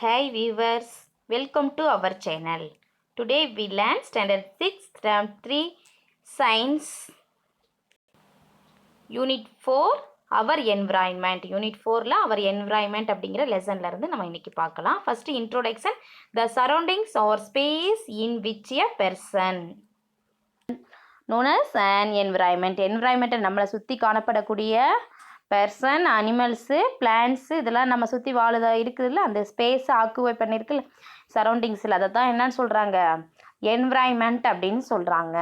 Hi viewers, welcome to our channel. Today we learn standard 6 term 3 science unit 4 our environment. Unit 4ல our environment அப்படிங்கிற லெசன்ல இருந்து நம்ம இன்னைக்கு பார்க்கலாம். First introduction, the surroundings or space in which a person known as an environment. Environment நம்மளை சுற்றி காணப்படக்கூடிய person, animals, plants இதெல்லாம் நம்ம சுற்றி வாழுதா இருக்குதுல்ல, அந்த ஸ்பேஸை ஆக்குபை பண்ணியிருக்குல்ல சரௌண்டிங்ஸில், அதை தான் என்னன்னு சொல்கிறாங்க, என்விரான்மெண்ட் அப்படின்னு சொல்கிறாங்க.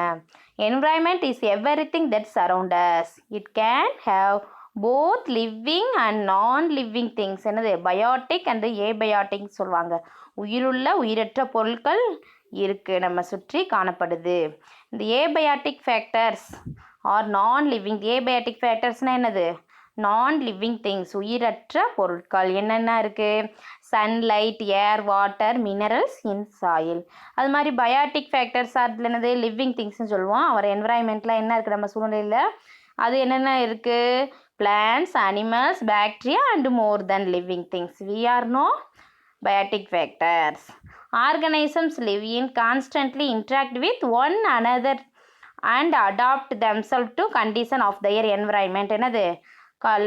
Environment is everything that surround us. It can have both living and non living things. என்னது, பயோட்டிக் அண்ட் ஏபயோட்டிக் சொல்லுவாங்க. உயிருள்ள உயிரற்ற பொருட்கள் இருக்குது, நம்ம சுற்றி காணப்படுது. இந்த abiotic factors are non living. Abiotic ஃபேக்டர்ஸ்னால் என்னது, நான் லிவிங் திங்ஸ், உயிரற்ற பொருட்கள் என்னென்ன இருக்குது, sunlight, air, water, minerals in soil. அது மாதிரி பயோட்டிக் ஃபேக்டர்ஸ் அதில் என்னது, லிவிங் திங்ஸ்னு சொல்லுவோம். அவர் என்விரான்மெண்ட்டில் என்ன இருக்குது நம்ம சூழ்நிலையில், அது என்னென்ன இருக்குது, plants, animals, bacteria and more than living things. We are no biotic factors. Organisms live in constantly interact with one another and adapt themselves to condition of their environment. என்னது,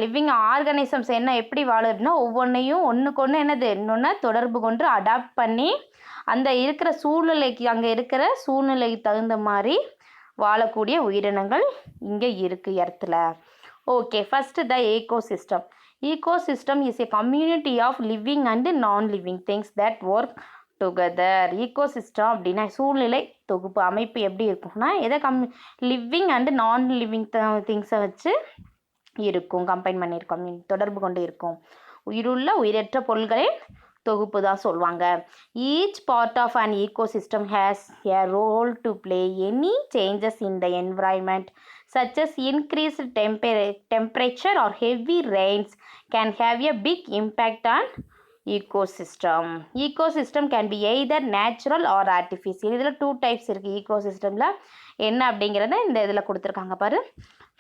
லிவிங் ஆர்கானிசம்ஸ் என்ன எப்படி வாழுதுன்னா, ஒவ்வொன்றையும் ஒன்றுக்கு ஒன்று என்னது இன்னொன்று தொடர்பு கொண்டு அடாப்ட் பண்ணி அந்த இருக்கிற சூழ்நிலைக்கு, அங்கே இருக்கிற சூழ்நிலைக்கு தகுந்த மாதிரி வாழக்கூடிய உயிரினங்கள் இங்கே இருக்குது எர்த்தில். Okay, first the ecosystem. Ecosystem is a community of living and non-living things that work together. Ecosystem அப்படின்னா சூழ்நிலை தொகுப்பு அமைப்பு எப்படி இருக்கும்னா, எதை லிவிங் அண்டு நான் லிவிங் திங்ஸை வச்சு இருக்கும், கம்பைன் பண்ணியிருக்கோம், தொடர்பு கொண்டு இருக்கும். உயிருள்ள உயிரற்ற பொருள்களின் தொகுப்பு தான் சொல்லுவாங்க. Each part of an ecosystem has a role to play. Any changes in the environment such as increased temperature or heavy rains can have a big impact on ecosystem. Ecosystem can be either natural or artificial. இதில் 2 types இருக்குது ecosystemல. என்ன அப்படிங்கிறத இந்த இதில் கொடுத்துருக்காங்க பாரு.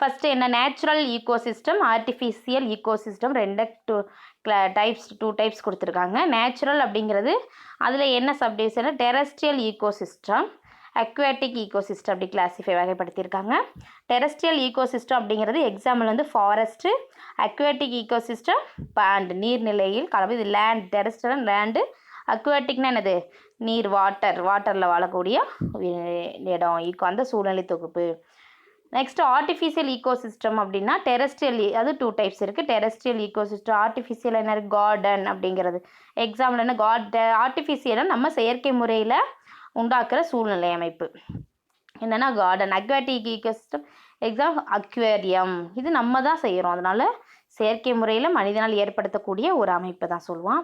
First என்ன, natural ecosystem, artificial ecosystem, two types கொடுத்துருக்காங்க. நேச்சுரல் அப்படிங்கிறது அதில் என்ன subdivision, terrestrial ecosystem, aquatic ecosystem அப்படி கிளாஸிஃபை வகைப்படுத்தியிருக்காங்க. டெரஸ்ட்ரியல் ஈகோசிஸ்டம் அப்படிங்கிறது எக்ஸாம்பிள் வந்து ஃபாரஸ்ட்டு, அக்வாட்டிக் ஈகோசிஸ்டம் பாண்ட் நீர்நிலையில் கலவு. இது லேண்ட், டெரஸ்ட்ரியல் லேண்டு, அக்வாட்டிக்னா என்னது, நீர், வாட்டரில் வாழக்கூடிய இடம், அந்த சூழ்நிலை தொகுப்பு. நெக்ஸ்ட் ஆர்டிஃபிஷியல் ஈகோசிஸ்டம் அப்படின்னா டெரஸ்ட்ரியல், அது 2 டைப்ஸ் இருக்குது. டெரஸ்ட்ரியல் ஈகோசிஸ்டம், ஆர்டிஃபிஷியல் என்ன, கார்டன் அப்படிங்கிறது எக்ஸாம்பிள் என்ன, ஆர்டிஃபிஷியலாக நம்ம செயற்கை முறையில் உண்டாக்குற சூழ்நிலை அமைப்பு என்னென்னா கார்டன். அக்வாட்டிக் ஈகோசிஸ்டம் அக்வேரியம், இது நம்ம தான் செய்கிறோம், அதனால் செயற்கை முறையில் மனிதனால் ஏற்படுத்தக்கூடிய ஒரு அமைப்பை தான் சொல்லுவோம்.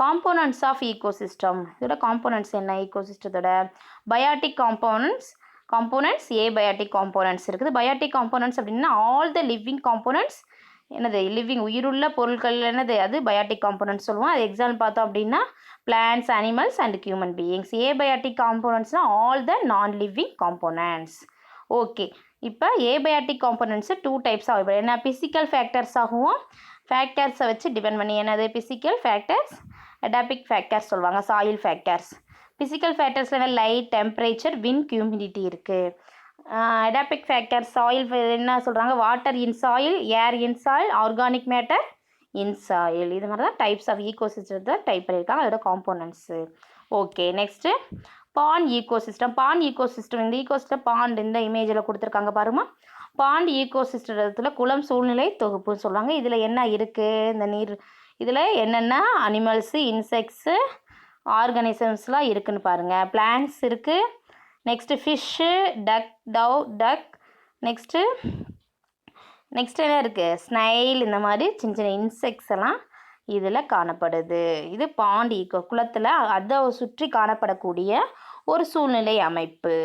காம்போனன்ட்ஸ் ஆஃப் ஈகோசிஸ்டம், இதோட காம்போனன்ட்ஸ் என்ன, ஈகோசிஸ்டத்தோட பயோட்டிக் காம்போனன்ட்ஸ், ஏபயோட்டிக் காம்போனன்ட்ஸ் இருக்குது. பயோட்டிக் காம்போனன்ட்ஸ் அப்படின்னா ஆல் த லிவிங் காம்போனன்ட்ஸ், என்னது லிவிங் உயிருள்ள பொருட்கள் என்னது, அது பயோட்டிக் காம்போனன்ட்ஸ் சொல்லுவோம். அது எக்ஸாம்பிள் பார்த்தோம் அப்படின்னா plants, animals and human beings. Abiotic காம்போனன்ட்ஸ்னால் all the non living components. Okay, இப்போ ஏபயோட்டிக் காம்போனன்ட்ஸு 2 டைப்ஸ் ஆகும். என்ன, பிசிக்கல் ஃபேக்டர்ஸ் ஆகும், ஃபேக்டர்ஸை வச்சு டிபெண்ட் பண்ணி என்னது, பிசிக்கல் ஃபேக்டர்ஸ், அடாப்டிக் ஃபேக்டர்ஸ் சொல்லுவாங்க, சாயில் ஃபேக்டர்ஸ். பிசிக்கல் ஃபேக்டர்ஸில் லைட், டெம்பரேச்சர், விண்ட், ஹியூமிடிட்டி இருக்குது. அடாப்டிக் ஃபேக்டர் சாயில் என்ன சொல்கிறாங்க, water in soil, air in soil, organic matter in soil. இது மாதிரி தான் டைப்ஸ் ஆஃப் ஈகோசிஸ்டத்தை டைப் பண்ணியிருக்காங்க, அதோட components. Okay, next pond ecosystem. Pond ecosystem, இந்த ஈகோசிஸ்டம் பாண்ட் இந்த இமேஜில் கொடுத்துருக்காங்க பாருமா. பாண்ட் ஈகோசிஸ்டத்தில் குளம் சூழ்நிலை தொகுப்புன்னு சொல்லுவாங்க. இதில் என்ன இருக்குது, இந்த நீர் இதில் என்னென்ன அனிமல்ஸு, இன்செக்ட்ஸு, ஆர்கானிசம்ஸ்லாம் இருக்குதுன்னு பாருங்கள். பிளான்ட்ஸ் இருக்குது, நெக்ஸ்ட்டு ஃபிஷ்ஷு, டக், நெக்ஸ்ட்டு என்ன இருக்குது, ஸ்னைல், இந்த மாதிரி சின்ன சின்ன இன்செக்ட்ஸ் எல்லாம் இதில் காணப்படுது. இது பாண்ட் ஈகோ, குளத்தில் அதை சுற்றி காணப்படக்கூடிய ஒரு சூழ்நிலை அமைப்பு.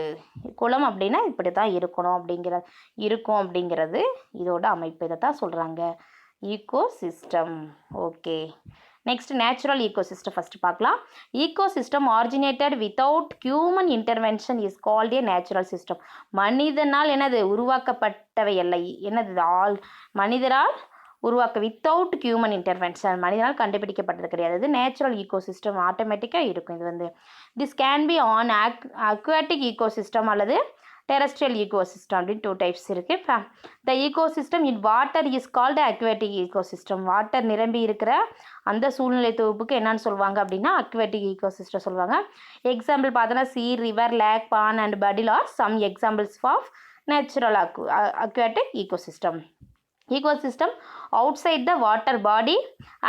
குளம் அப்படின்னா இப்படி தான் இருக்கும் அப்படிங்கிறது இதோட அமைப்பு. இதை தான் சொல்கிறாங்க ecosystem. Okay, next natural ecosystem first பார்க்கலாம். Ecosystem originated without human intervention is called a natural system. மனிதனால் என்னது உருவாக்கப்பட்டவை அல்ல, என்னது மனிதரால் உருவாக்க வித்தவுட் ஹியூமன் இன்டர்வென்ஷன், மனிதனால் கண்டுபிடிக்கப்பட்டது கிடையாது. இது நேச்சுரல் ஈகோசிஸ்டம் ஆட்டோமேட்டிக்காக இருக்கும். இது வந்து this can be an aquatic ecosystem அல்லது டெரஸ்ட்ரியல் ஈகோசிஸ்டம் அப்படின்னு 2 டைப்ஸ் இருக்குது. The ecosystem in water is called aquatic ecosystem. Water நிரம்பி இருக்கிற அந்த சூழ்நிலை தொகுப்புக்கு என்னன்னு சொல்லுவாங்க அப்படின்னா அக்வாட்டிக் ஈகோசிஸ்டம் சொல்லுவாங்க. எக்ஸாம்பிள் பார்த்தோன்னா sea, river, lake, pond and puddle are some examples of natural aquatic ecosystem. Ecosystem outside the water body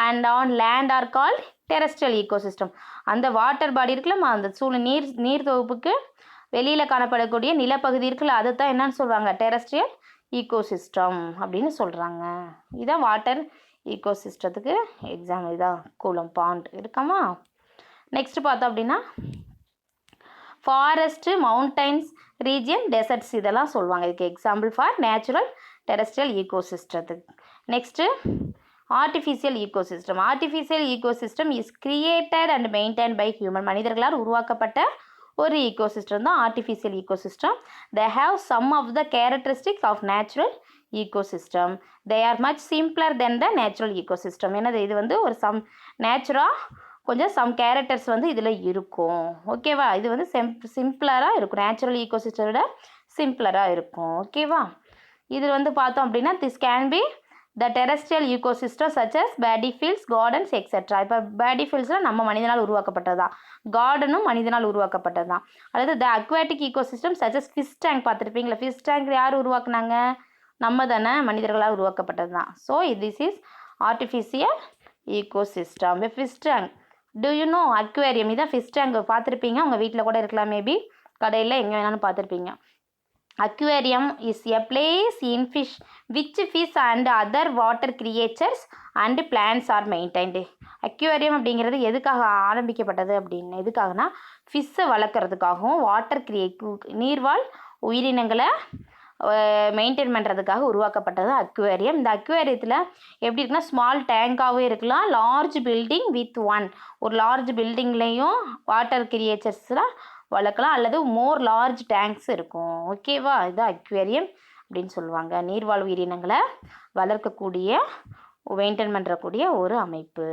and on land are called terrestrial ecosystem. அந்த வாட்டர் பாடி இருக்குல்ல, அந்த நீர் தொகுப்புக்கு வெளியில் காணப்படக்கூடிய நிலப்பகுதி இருக்குல்ல, அதை தான் என்னன்னு சொல்லுவாங்க டெரஸ்ட்ரியல் ஈகோசிஸ்டம் அப்படின்னு சொல்கிறாங்க. இதான் வாட்டர் ஈகோசிஸ்டத்துக்கு எக்ஸாம்பிள். இதான் கூலம், பாண்ட் இருக்காமா. நெக்ஸ்ட் பார்த்தோம் அப்படின்னா ஃபாரஸ்ட்டு, மவுண்டைன்ஸ் ரீஜியன், டெசர்ட்ஸ் இதெல்லாம் சொல்லுவாங்க. இதுக்கு எக்ஸாம்பிள் ஃபார் நேச்சுரல் டெரஸ்ட்ரியல் ஈகோசிஸ்டத்துக்கு. Next artificial ecosystem. Artificial ecosystem is created and maintain by human. மனிதர்களால் உருவாக்கப்பட்ட ஒரு ஈகோசிஸ்டம் தான் artificial ecosystem. They have some of the characteristics of natural ecosystem. They are much simpler than the natural ecosystem. என்னது இது வந்து ஒரு கொஞ்சம் some characters வந்து இதில் இருக்கும். ஓகேவா, இது வந்து சிம்பிளராக இருக்கும். நேச்சுரல் ஈகோசிஸ்டம் விட சிம்பிளராக இருக்கும். ஓகேவா, இது வந்து பார்த்தோம் அப்படின்னா this can be the terrestrial ecosystem such as paddy fields, gardens etcetera. இப்போ பேடி ஃபீல்ட்ஸ்லாம் நம்ம மனிதனால் உருவாக்கப்பட்டது தான், கார்டனும் மனிதனால் உருவாக்கப்பட்டது தான். அதாவது the aquatic ecosystem such as fish tank பார்த்துருப்பீங்களா, ஃபிஷ் டேங்க் யார் உருவாக்குனாங்க, நம்ம தானே, மனிதர்களால் உருவாக்கப்பட்டது தான். So this is artificial ecosystem. Fish tank, do you know aquarium, இதான் ஃபிஷ் டேங்க் பார்த்துருப்பீங்க, உங்கள் வீட்டில் கூட இருக்கலாம், மேபி கடையில் எங்கே வேணாலும் பார்த்துருப்பீங்க. Aquarium is a place in which fish and other water creatures and plants are maintained. Aquarium அப்படிங்கிறது எதுக்காக ஆரம்பிக்கப்பட்டது அப்படின்னு, எதுக்காகனா ஃபிஷ்ஷை வளர்க்குறதுக்காகவும் வாட்டர் நீர்வாழ் உயிரினங்களை மெயின்டைன் பண்ணுறதுக்காக உருவாக்கப்பட்டது அக்வேரியம். இந்த அக்வேரியத்தில் எப்படி இருக்குன்னா ஸ்மால் டேங்காகவே இருக்கலாம், லார்ஜ் பில்டிங் வித் ஒரு லார்ஜ் பில்டிங்லேயும் வாட்டர் கிரியேச்சர்ஸ்லாம் வளர்க்கலாம், அல்லது மோர் லார்ஜ் டேங்க்ஸ் இருக்கும். ஓகேவா, இது அக்வேரியம் அப்படின்னு சொல்லுவாங்க. நீர்வாழ் உயிரினங்களை வளர்க்கக்கூடிய மெயின்டைன் பண்ணுறக்கூடிய ஒரு அமைப்பு.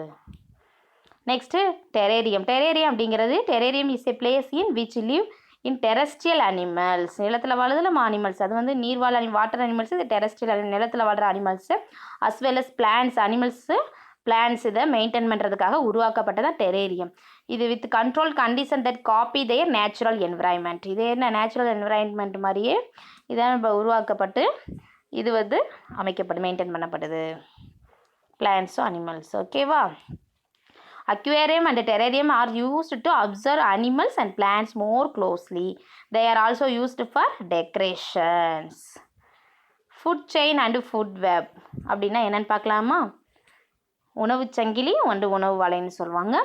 Next terrarium. டெரேரியம் அப்படிங்கிறது terrarium is a place in which live in terrestrial animals. நிலத்தில் வாழ்றதுல அனிமல்ஸ், அது வந்து நீர்வாழ் வாட்டர் அனிமல்ஸ், இது டெரஸ்ட்ரியல் நிலத்தில் வாழ்கிற animals as well as plants animals plants இதை மெயின்டைன் பண்ணுறதுக்காக உருவாக்கப்பட்டதான் டெரேரியம். இது with control condition that copy their natural environment. இது என்ன நேச்சுரல் என்விரான்மெண்ட் மாதிரியே இதான் உருவாக்கப்பட்டு இது வந்து மெயின்டைன் பண்ணப்படுது பிளான்ஸும் அனிமல்ஸ். ஓகேவா, aquarium and terrarium are used to observe animals and plants more closely. They are also used for decorations. Food chain and food web அப்படின்னா என்னன்னு பார்க்கலாமா. உணவு சங்கிலி ஒன்று உணவு வலைன்னு சொல்லுவாங்க.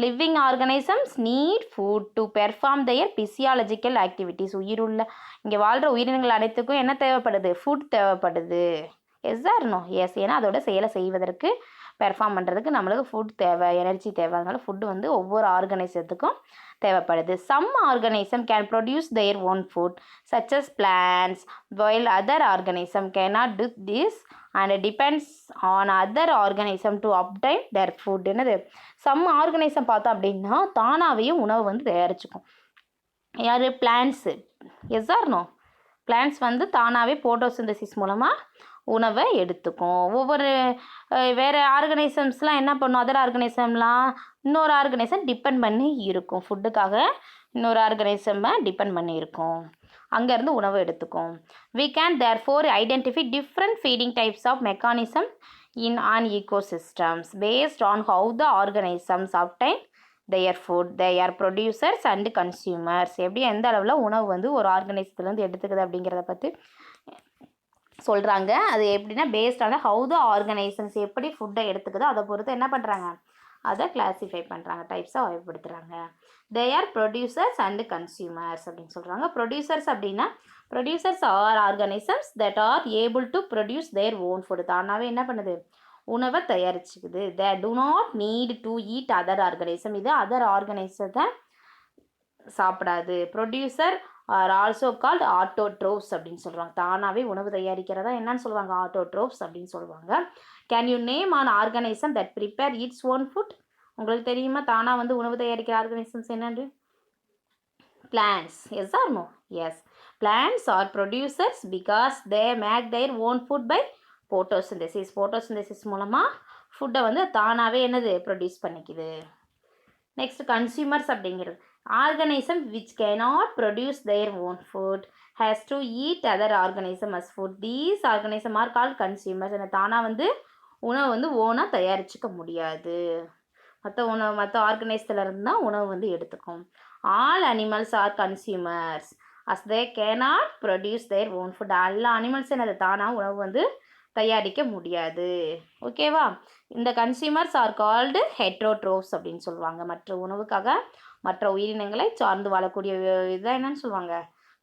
Living organisms need food to perform their physiological activities. உயிருள்ள இங்கே வாழ்கிற உயிரினங்கள் அனைத்துக்கும் என்ன தேவைப்படுது, ஃபுட் தேவைப்படுது. Yes or no, yes. ஏன்னா அதோட செயலை செய்வதற்கு பெர்ஃபார்ம் பண்ணுறதுக்கு நம்மளுக்கு ஃபுட் தேவை, எனர்ஜி தேவை. அதனால ஃபுட்டு வந்து ஒவ்வொரு ஆர்கனைசத்துக்கும் தேவைப்படுது. Some organism can produce their own food such as plants while other organism cannot do this and depends on other organism to obtain their food. என்னது சம் ஆர்கனைசம் பார்த்தோம் அப்படின்னா தானாகவே உணவு வந்து தயாரிச்சுக்கும். யார், plants. Yes or no, plants வந்து தானாகவே போட்டோசிந்தசிஸ் மூலமாக உணவை எடுத்துக்கும். ஒவ்வொரு வேறு ஆர்கனைசம்ஸ்லாம் என்ன பண்ணும், அதர் ஆர்கனைசம்லாம் இன்னொரு ஆர்கனைசம் டிபெண்ட் பண்ணி இருக்கும், ஃபுட்டுக்காக இன்னொரு ஆர்கனைசமை டிபெண்ட் பண்ணி இருக்கும், அங்கேருந்து உணவை எடுத்துக்கும். we can therefore identify different feeding types of mechanism in an ecosystems based on how the organisms obtain their food. they are producers and consumers. எப்படி எந்த அளவில் உணவு வந்து ஒரு ஆர்கனைசத்துலேருந்து எடுத்துக்குது அப்படிங்கிறத பற்றி சொல்கிறாங்க. அது எப்படின்னா பேஸ்டான ஹவு த ஆர்கனைசன்ஸ் எப்படி ஃபுட்டை எடுத்துக்குதோ அதை பொறுத்து என்ன பண்ணுறாங்க, அதை கிளாஸிஃபை பண்ணுறாங்க, டைப்ஸாக வகைப்படுத்துகிறாங்க. They are producers and consumers அப்படின்னு சொல்கிறாங்க. ப்ரொடியூசர்ஸ் அப்படின்னா producers are organisms that are able to produce their own food. தானாகவே என்ன பண்ணுது, உணவை தயாரிச்சுக்குது. They do not need to eat other organism. இது அதர் ஆர்கனைசத்தை சாப்பிடாது. Producer are also called autotrophs அப்படின்னு சொல்கிறாங்க. தானாகவே உணவு தயாரிக்கிறதா என்னன்னு சொல்லுவாங்க, ஆட்டோட்ரோப்ஸ் அப்படின்னு சொல்லுவாங்க. Can you name an organism that prepare its own food? உங்களுக்கு தெரியுமா தானாக வந்து உணவு தயாரிக்கிற ஆர்கனைசம்ஸ் என்னன்னு? Plants. Yes or no? Yes. Plants are producers because they make their own food by photosynthesis. Photosynthesis மூலமாக ஃபுட்டை வந்து தானாகவே என்னது ப்ரொடியூஸ் பண்ணிக்குது. நெக்ஸ்ட் கன்சியூமர்ஸ் அப்படிங்கிறது organism which cannot produce their own food has to eat other organism as food. These organism are call consumers. என்ன தானாக வந்து உணவு வந்து ஓனாக தயாரிச்சுக்க முடியாது. மற்ற ஆர்கனைஸ்ல இருந்து தான் உணவு வந்து எடுத்துக்கும். All animals are consumers as they cannot produce their own food. எல்லா அனிமல்ஸ் என்னது தானாக உணவு வந்து தயாரிக்க முடியாது. ஓகேவா? இந்த கன்சியூமர்ஸ் ஆர் கால்டு ஹெட்ரோட்ரோப்ஸ் அப்படின்னு சொல்லுவாங்க. மற்ற உணவுக்காக மற்ற உயிரினங்களை சார்ந்து வாழக்கூடிய இதான் என்னன்னு சொல்லுவாங்க?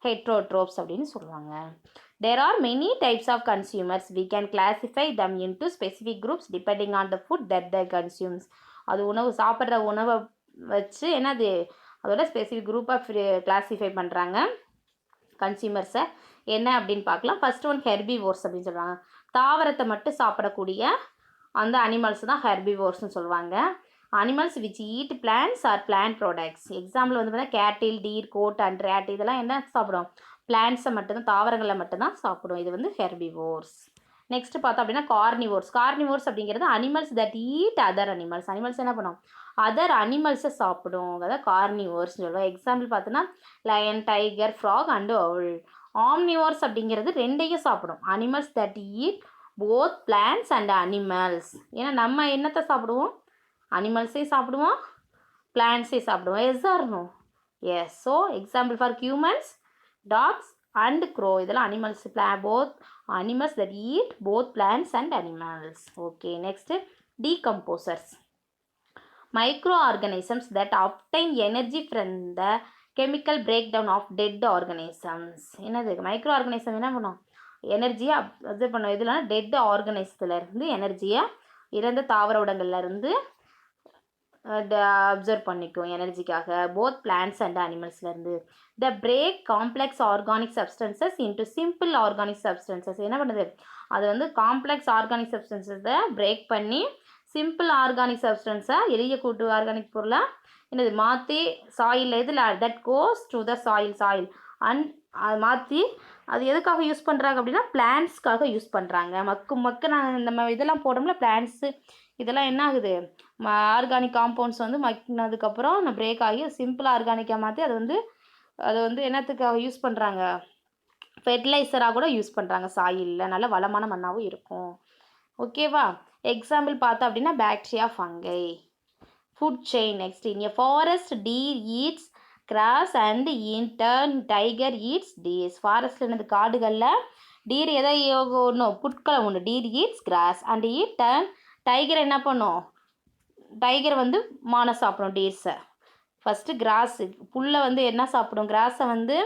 ஹெட்ரோட்ரோப்ஸ் அப்படின்னு சொல்லுவாங்க. There are many types of consumers. We can classify them into specific groups depending on the food that they consumes. அது உணவு சாப்பிட்ற உணவை வச்சு என்னது அதோட ஸ்பெசிஃபிக் குரூப்பாக கிளாஸிஃபை பண்ணுறாங்க கன்சியூமர்ஸை. என்ன அப்படின்னு பார்க்கலாம். ஃபர்ஸ்ட் ஒன் ஹெர்பிவோர்ஸ் அப்படின்னு சொல்கிறாங்க. தாவரத்தை மட்டும் சாப்பிடக்கூடிய அந்த அனிமல்ஸ் தான் ஹெர்பிவோர்ஸ்னு சொல்லுவாங்க. Animals which eat plants or plant products. Example வந்து பார்த்தீங்கன்னா கேட்டில், டீர், கோட் அண்ட் ரேட் இதெல்லாம் என்ன சாப்பிடும்? பிளான்ட்ஸை மட்டும்தான் தாவரங்களை மட்டும்தான் சாப்பிடும். இது வந்து ஹெர்பிவோர்ஸ். நெக்ஸ்ட் பார்த்தோம் அப்படின்னா கார்னிவோர்ஸ். கார்னிவோர்ஸ் அப்படிங்கிறது animals that eat other animals. Animals என்ன பண்ணும்? அதர் அனிமல்ஸை சாப்பிடும். அதாவது கார்னிவோர்ஸ்னு சொல்லுவோம். எக்ஸாம்பிள் பார்த்தோன்னா lion, tiger, frog and owl. Omnivores அப்படிங்கிறது ரெண்டையும் சாப்பிடும். Animals that eat both plants and animals. ஏன்னா நம்ம என்னத்தை சாப்பிடுவோம்? அனிமல்ஸையும் சாப்பிடுவோம், பிளான்ட்ஸையும் சாப்பிடுவோம். Yes or no? Yes. So example for humans, dogs and crow இதெல்லாம் animals. Both animals that eat both plants and animals. Okay. Next decomposers. Microorganisms that obtain energy from the chemical breakdown of dead organisms. என்னது micro organism என்ன பண்ணும்? எனர்ஜியை observe பண்ணும். இதெல்லாம் dead ஆர்கனைசத்துலேருந்து எனர்ஜியை இறந்த தாவர உடங்கள்லேருந்து அப்சர்வ் பண்ணிக்கும் எனர்ஜிக்காக. போத் பிளான்ட்ஸ் அண்ட் அனிமல்ஸ்லேருந்து. The break complex organic substances into simple organic substances. என்ன பண்ணுது? அது வந்து காம்ப்ளெக்ஸ் ஆர்கானிக் சப்ஸ்டன்சஸை பிரேக் பண்ணி சிம்பிள் ஆர்கானிக் சப்ஸ்டன்ஸாக எளிய கூட்டு ஆர்கானிக் பொருளாக என்னது மாற்றி சாயில் இதில் that goes to the soil and அதை மாற்றி அது எதுக்காக யூஸ் பண்ணுறாங்க அப்படின்னா பிளான்ட்ஸ்க்காக யூஸ் பண்ணுறாங்க. மக்கு நான் இந்த இதெல்லாம் போடுறோம்ல பிளான்ட்ஸு இதெல்லாம் என்ன ஆகுது? ஆர்கானிக் காம்பவுண்ட்ஸ் வந்து மக்கினதுக்கப்புறம் பிரேக் ஆகி சிம்பிள் ஆர்கானிக்காக மாற்றி அதை வந்து என்னத்துக்காக யூஸ் பண்ணுறாங்க? ஃபெர்டிலைசராக கூட யூஸ் பண்ணுறாங்க. சாயிலில் நல்ல வளமான மண்ணாகவும் இருக்கும். ஓகேவா? எக்ஸாம்பிள் பார்த்தோம் அப்படின்னா bacteria, fungi. Food chain. Next in a forest deer eats grass and in turn tiger eats deers. ஃபாரஸ்ட்டில் என்னது காடுகளில் டீர் எதை ஒன்றும் புட்களை ஒன்று deer eats grass and eat turn tiger என்ன பண்ணும்? டைகர் வந்து மானை சாப்பிடும் டீர்ஸை. ஃபஸ்ட்டு கிராஸு புல்லை வந்து என்ன சாப்பிடும்? கிராஸை வந்து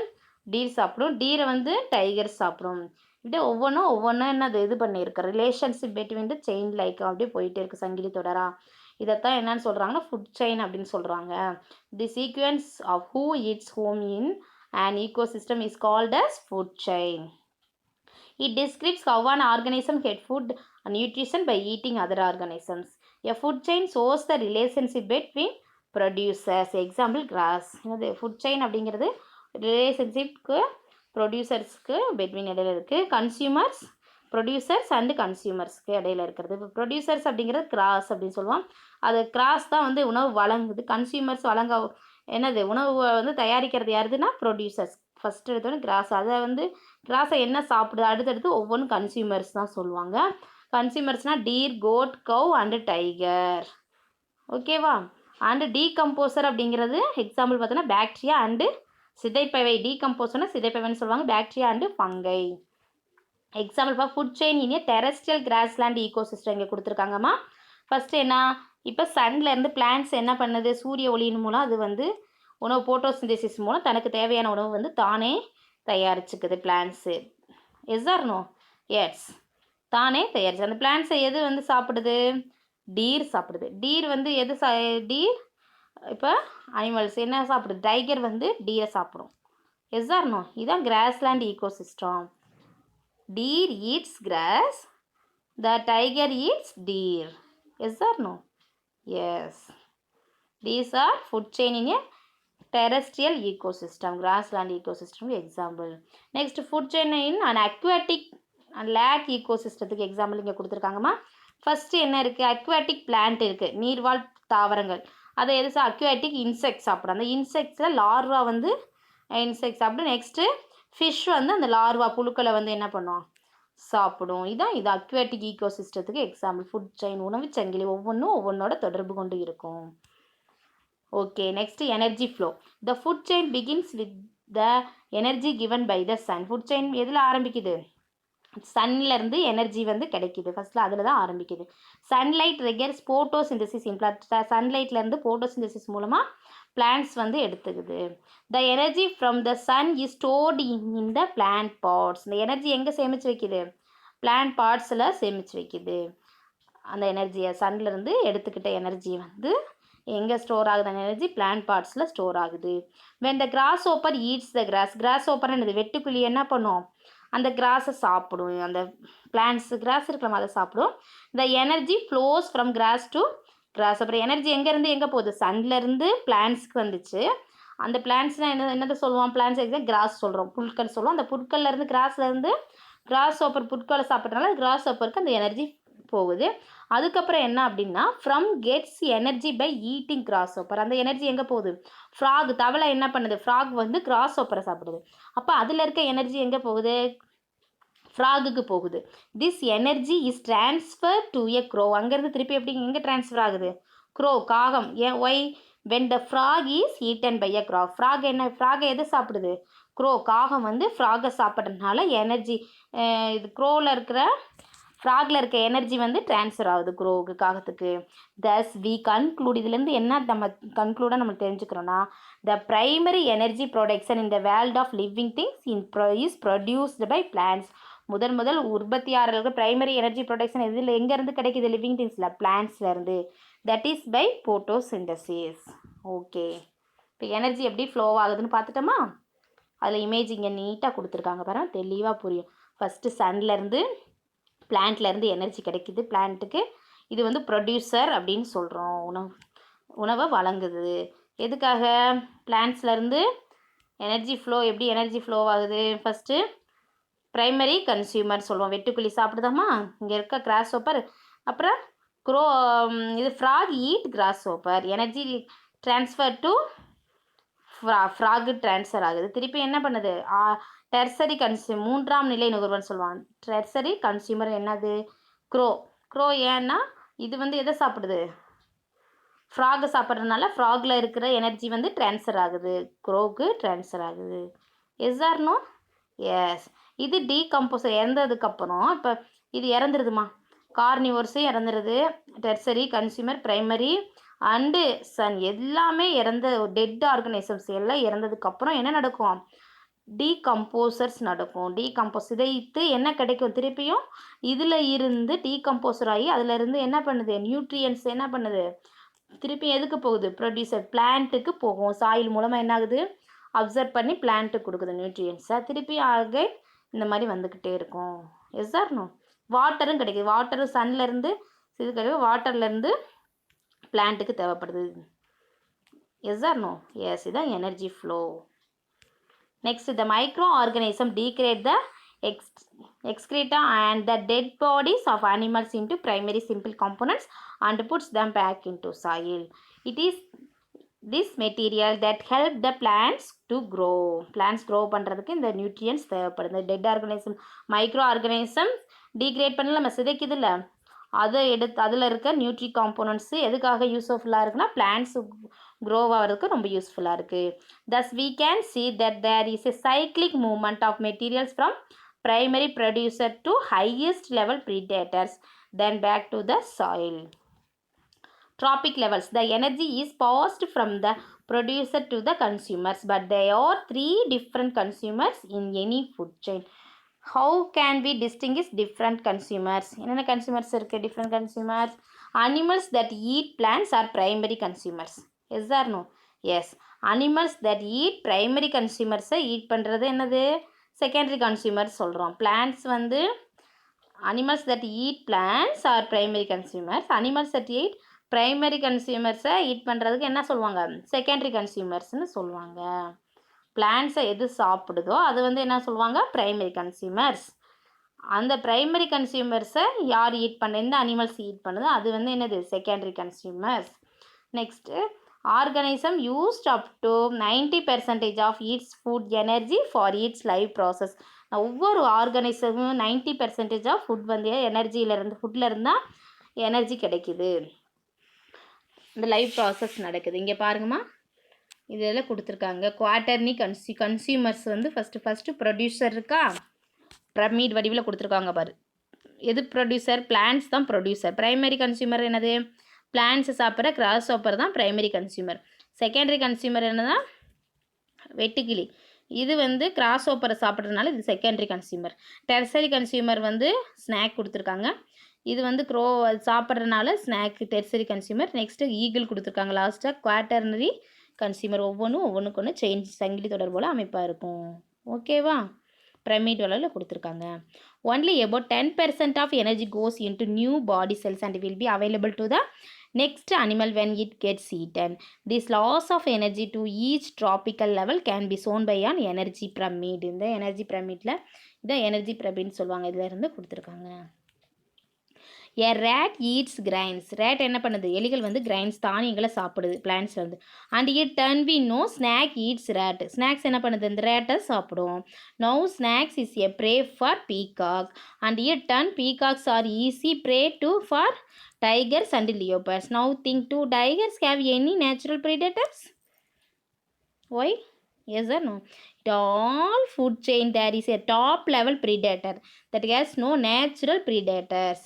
டீர் சாப்பிடும். டீரை வந்து டைகர் சாப்பிடும். இப்படி ஒவ்வொன்றும் என்னது இது பண்ணியிருக்கு. Relationship between the chain like அப்படியே போயிட்டே இருக்குது சங்கிலி தொடரா. இதைத்தான் என்னன்னு சொல்கிறாங்கன்னா ஃபுட் செயின் அப்படின்னு சொல்கிறாங்க. The sequence of who eats whom in and ecosystem is called as food chain. It describes how an organism gets food and nutrition by eating other organisms. A food chain shows the relationship between producers. Example grass. Food chain அப்படிங்கிறது ரிலேஷன்ஷிப்க்கு ப்ரொடியூசர்ஸ்க்கு between இடையில இருக்குது. Consumers, producers and கன்சியூமர்ஸ்க்கு இடையில இருக்கிறது. இப்போ producers அப்படிங்கிறது cross அப்படின்னு சொல்லுவோம். அது கிராஸ் தான் வந்து உணவு வழங்குது. கன்சியூமர்ஸ் என்னது உணவு வந்து தயாரிக்கிறது யாருதுன்னா ப்ரொடியூசர்ஸ். ஃபஸ்ட்டு எடுத்தோன்னே கிராஸ். அதை வந்து கிராஸை என்ன சாப்பிடுது? அடுத்தடுத்து ஒவ்வொன்றும் கன்சியூமர்ஸ் தான் சொல்லுவாங்க. கன்சியூமர்ஸ்னால் deer, goat, cow and tiger. ஓகேவா? அண்டு டீகம்போசர் அப்படிங்கிறது எக்ஸாம்பிள் பார்த்தோன்னா பாக்டீரியா அண்டு சிதைப்பவை. டீகம்போசர்னா சிதைப்பவைன்னு சொல்லுவாங்க. Bacteria and fungi. Example for food chain in a terrestrial grassland ecosystem இங்கே கொடுத்துருக்காங்கம்மா. ஃபஸ்ட்டு என்ன? இப்போ சன்லேருந்து பிளான்ட்ஸ் என்ன பண்ணுது? சூரிய ஒளியின் மூலம் அது வந்து உணவு போட்டோசிந்தசிஸ் மூலம் தனக்கு தேவையான உணவு வந்து தானே தயாரிச்சுக்குது plants. Yes or no? Yes. தானே தயாரிச்சு அந்த பிளான்ட்ஸை எது வந்து சாப்பிடுது? டீர் சாப்பிடுது. டீர் வந்து எது டீர் இப்போ அனிமல்ஸ் என்ன சாப்பிடுது? டைகர் வந்து டீரை சாப்பிடும். Yes or no? இதுதான் grassland ecosystem. Deer eats grass, The tiger eats deer. Yes or no? Yes. These are food chain in a terrestrial ecosystem, grassland ecosystem example. Next, food chain in an aquatic and lake ecosystem example இங்கே கொடுத்துருக்காங்கம்மா. First என்ன இருக்குது, aquatic plant இருக்குது, நீர்வாழ் தாவரங்கள். அதை எது aquatic insect சாப்பிடும். அந்த இன்செக்ட்ஸில் லார்வா வந்து இன்செக்ட் சாப்பிடும். நெக்ஸ்ட்டு ஃபிஷ் வந்து அந்த லார்வா புழுக்களை வந்து என்ன பண்ணும், சாப்பிடும். இதான் இது அக்வாட்டிக் ஈகோசிஸ்டத்துக்கு எக்ஸாம்பிள். ஃபுட் செயின், உணவு சங்கிலி ஒவ்வொன்றும் ஒவ்வொன்றோட தொடர்பு கொண்டு இருக்கும். Okay, next energy flow. The food chain begins with the energy given by the sun. Food chain எதில் ஆரம்பிக்குது, சன்லேருந்து எனர்ஜி வந்து கிடைக்கிது. ஃபஸ்ட்டில் அதில் தான் ஆரம்பிக்குது. Sunlight recurs photosynthesis in plant. சன்லைட்லேருந்து போட்டோசிந்தசிஸ் மூலமாக பிளான்ட்ஸ் வந்து எடுத்துக்குது. The energy from the sun is stored in the plant parts. இந்த எனர்ஜி எங்கே சேமித்து வைக்குது, பிளான்ட் பார்ட்ஸில் சேமித்து வைக்குது. அந்த எனர்ஜியை சன்லேருந்து எடுத்துக்கிட்ட எனர்ஜி வந்து எங்கே ஸ்டோர் ஆகுது, அந்த எனர்ஜி பிளான்ட் பார்ட்ஸில் ஸ்டோர் ஆகுது. When the grasshopper eats the grass. Grasshopper என்னது, வெட்டுக்குழி என்ன பண்ணும், அந்த கிராஸை சாப்பிடும். அந்த பிளான்ட்ஸ் கிராஸ் இருக்கலாம் அதை சாப்பிடும். The energy flows from grass to grass. அப்புறம் எனர்ஜி எங்கேருந்து எங்கே போகுது, சன்லேருந்து பிளான்ட்ஸ்க்கு வந்துச்சு. அந்த பிளான்ட்ஸ்னால் என்னதை சொல்லுவோம், பிளான்ட்ஸ் எக்ஸாம் கிராஸ் சொல்கிறோம், புற்கள் சொல்லுவோம். அந்த புற்கள்லேருந்து கிராஸ்லேருந்து கிராஸ் ஓப்பர் புற்களை சாப்பிட்றதுனால கிராஸ் ஓப்பருக்கு அந்த எனர்ஜி போகுது. அதுக்கப்புறம் என்ன அப்படின்னா, frog gets energy by eating grasshopper. அந்த எனர்ஜி எங்கே போகுது, ஃப்ராக் தவளை என்ன பண்ணுது, ஃப்ராக் வந்து கிராஸ் ஓப்பரை சாப்பிடுது. அப்போ அதில் இருக்க எனர்ஜி எங்கே போகுது, ஃப்ராகுக்கு போகுது. This energy is transfer to a crow. அங்கேருந்து திருப்பி எப்படி எங்கே டிரான்ஸ்ஃபர் ஆகுது, க்ரோ காகம். ஏன், why, when the frog is eaten by a crow. Frog என்ன, ஃப்ராகை எது சாப்பிடுது, க்ரோ. காகம் வந்து ஃப்ராகை சாப்பிட்றதுனால எனர்ஜி இது க்ரோவில் இருக்கிற ஃப்ராகில் இருக்க எனர்ஜி வந்து ட்ரான்ஸ்ஃபர் ஆகுது க்ரோவுக்கு, காகத்துக்கு. Thus we conclude. இதுலேருந்து என்ன நம்ம கன்க்ளூடாக நம்ம தெரிஞ்சுக்கிறோன்னா, the primary energy production in the world of living things is produced by plants. முதல் உற்பத்தியாளர்களுக்கு ப்ரைமரி எனர்ஜி ப்ரொடக்ஷன் இதில் எங்கேருந்து கிடைக்கிது, லிவிங் திங்ஸில், பிளான்ட்ஸ்லேருந்து. That is by photosynthesis. Okay, இப்போ எனர்ஜி எப்படி ஃப்ளோ ஆகுதுன்னு பார்த்துட்டோமா. அதில் இமேஜ் இங்கே நீட்டாக கொடுத்துருக்காங்க பாருங்கள், தெளிவாக புரியும். ஃபஸ்ட்டு சன்லேருந்து பிளான்ட்லேருந்து எனர்ஜி கிடைக்கிது பிளான்ட்டுக்கு. இது வந்து ப்ரொடியூசர் அப்படின்னு சொல்கிறோம். உணவை வழங்குது. எதுக்காக, பிளான்ட்ஸ்லேருந்து எனர்ஜி ஃப்ளோ. எப்படி எனர்ஜி ஃப்ளோ ஆகுது, ஃபஸ்ட்டு ப்ரைமரி கன்சியூமர் சொல்லுவோம், வெட்டுக்குழி சாப்பிடுதாமா, இங்கே இருக்க கிராஸ் ஓப்பர். அப்புறம் க்ரோ, இது frog eat grasshopper. Energy transfer to frog transfer ஆகுது. திருப்பி என்ன பண்ணுது, டெர்சரி கன்சியூமர், மூன்றாம் நிலை நுகர்வோர்னு சொல்லுவாங்க. டெர்சரி கன்சியூமர் என்னது, க்ரோ. க்ரோ ஏன்னா இது வந்து எதை சாப்பிடுது, ஃப்ராகை சாப்பிட்றதுனால ஃப்ராகில் இருக்கிற எனர்ஜி வந்து ட்ரான்ஸ்ஃபர் ஆகுது, க்ரோவுக்கு ட்ரான்ஸ்ஃபர் ஆகுது. Yes or no? எஸ். இது டீகம்போசர் இறந்ததுக்கப்புறம், இப்போ இது இறந்துருதுமா, கார்னிவோர்ஸும் இறந்துருது, tertiary consumer, primary and sun எல்லாமே இறந்த டெட் ஆர்கனைசம்ஸ் எல்லாம் இறந்ததுக்கப்புறம் என்ன நடக்கும், டீகம்போசர்ஸ் நடக்கும். டீகம்போஸ் இதைத்து என்ன கிடைக்கும், திருப்பியும் இதில் இருந்து டீகம்போசர் ஆகி அதிலிருந்து என்ன பண்ணுது, நியூட்ரியன்ஸ் என்ன பண்ணுது, திருப்பி எதுக்கு போகுது, ப்ரொடியூசர் பிளான்ட்டுக்கு போகும். சாயில் மூலமாக என்ன ஆகுது, அப்சர்வ் பண்ணி பிளான்ட்டுக்கு கொடுக்குது நியூட்ரியன்ஸை. திருப்பி ஆக இந்த மாதிரி வந்துக்கிட்டே இருக்கும். S or no? வாட்டரும் கிடைக்குது. வாட்டரும் சன்லேருந்து இது கிடைக்கும், வாட்டர்லேருந்து பிளான்ட்டுக்கு தேவைப்படுது. Yes or no? எஸ். இதுதான் energy flow. Next, the microorganism degrade the excreta and the dead bodies of animals into primary simple components and puts them back into soil. It is this material that help the plants to grow. Plants grow பண்ணுறதுக்கு இந்த nutrients தேவைப்படுது. இந்த dead organism, micro organism degrade பண்ணல நம்ம சிதைக்குதுல்ல, அதை எடுத்து அதில் இருக்க நியூட்ரி காம்போனன்ட்ஸு எதுக்காக யூஸ்ஃபுல்லாக இருக்குன்னா, பிளான்ட்ஸ் க்ரோ ஆகிறதுக்கு ரொம்ப யூஸ்ஃபுல்லாக இருக்குது. Thus we can see that there is a cyclic movement of materials from primary producer to highest level predators, then back to the soil. Trophic levels. The energy is passed from the producer to the consumers, but there are three different consumers in any food chain. How can we distinguish different consumers? என்னென்ன consumers இருக்குது, different consumers? Animals that eat plants are primary consumers. Yes or no? Yes. Animals that eat primary consumers eat பண்ணுறது என்னது, secondary consumer சொல்கிறோம். Plants வந்து animals that eat plants are primary consumers. Animals that eat primary consumers-ஐ eat பண்ணுறதுக்கு என்ன சொல்லுவாங்க, secondary consumers-னு சொல்லுவாங்க. பிளான்ட்ஸை எது சாப்பிடுதோ அது வந்து என்ன சொல்லுவாங்க, பிரைமரி கன்சியூமர்ஸ். அந்த பிரைமரி கன்சியூமர்ஸை யார் ஈட் பண்ண, எந்த அனிமல்ஸ் ஈட் பண்ணுதோ அது வந்து என்னது, secondary consumers. Next, organism used up to 90% of its food energy for its live process. ஒவ்வொரு ஆர்கனிசமும் 90% ஆஃப் ஃபுட் வந்து எனர்ஜியிலேருந்து, ஃபுட்டில் இருந்தால் எனர்ஜி கிடைக்குது. இந்த லைவ் ப்ராசஸ் நடக்குது. இங்கே பாருங்கம்மா, இதெல்லாம் கொடுத்துருக்காங்க. குவாட்டர்னி கன்சியூமர்ஸ் வந்து ஃபஸ்ட்டு ப்ரொடியூசர் இருக்கா, பிரமிட் வடிவில் கொடுத்துருக்காங்க பாரு. எது ப்ரொடியூசர், பிளான்ட்ஸ் தான் ப்ரொடியூசர். பிரைமரி கன்சியூமர் என்னது, பிளான்ட்ஸ் சாப்பிட்ற கிராஸ் ஹாப்பர் தான் பிரைமரி கன்சியூமர். செகண்டரி கன்சியூமர் என்னதான், வெட்டுக்கிளி. இது வந்து கிராஸ் ஹாப்பரை சாப்பிட்றதுனால இது செகண்டரி கன்சியூமர். டெர்சரி கன்சியூமர் வந்து ஸ்நாக் கொடுத்துருக்காங்க. இது வந்து க்ரோ சாப்பிட்றதுனால snack tertiary consumer. Next eagle கொடுத்துருக்காங்க. லாஸ்ட்டாக குவாட்டர்னரி கன்சியூமர். ஒவ்வொன்றுக்கு ஒன்று சங்கிலி தொடர் போல் அமைப்பாக இருக்கும். ஓகேவா, பிரமிட் வளரில் கொடுத்துருக்காங்க. Only about 10% of energy goes into new body cells and will be available to the next animal when it gets eaten. This loss of energy to each tropical level can be shown by an energy pyramid. இந்த energy பிரமிடில் இதான் energy பிரமிட்னு சொல்லுவாங்க. இதில் இருந்து கொடுத்துருக்காங்க. A rat eats grains. rat என்ன பண்ணுது, எலிகள் வந்து கிரைன்ஸ் தானியங்களை சாப்பிடுது பிளான்ட்ஸில் வந்து. And it turn we know snake eats rat. Snakes என்ன பண்ணுது, இந்த ரேட்டை சாப்பிடும். Now snakes is a prey for peacock. And it turn peacocks are easy prey to for tigers and leopards. Now think, do tigers have any natural predators? Why? Yes or no? In all food chain there is a top level predator that has no natural predators.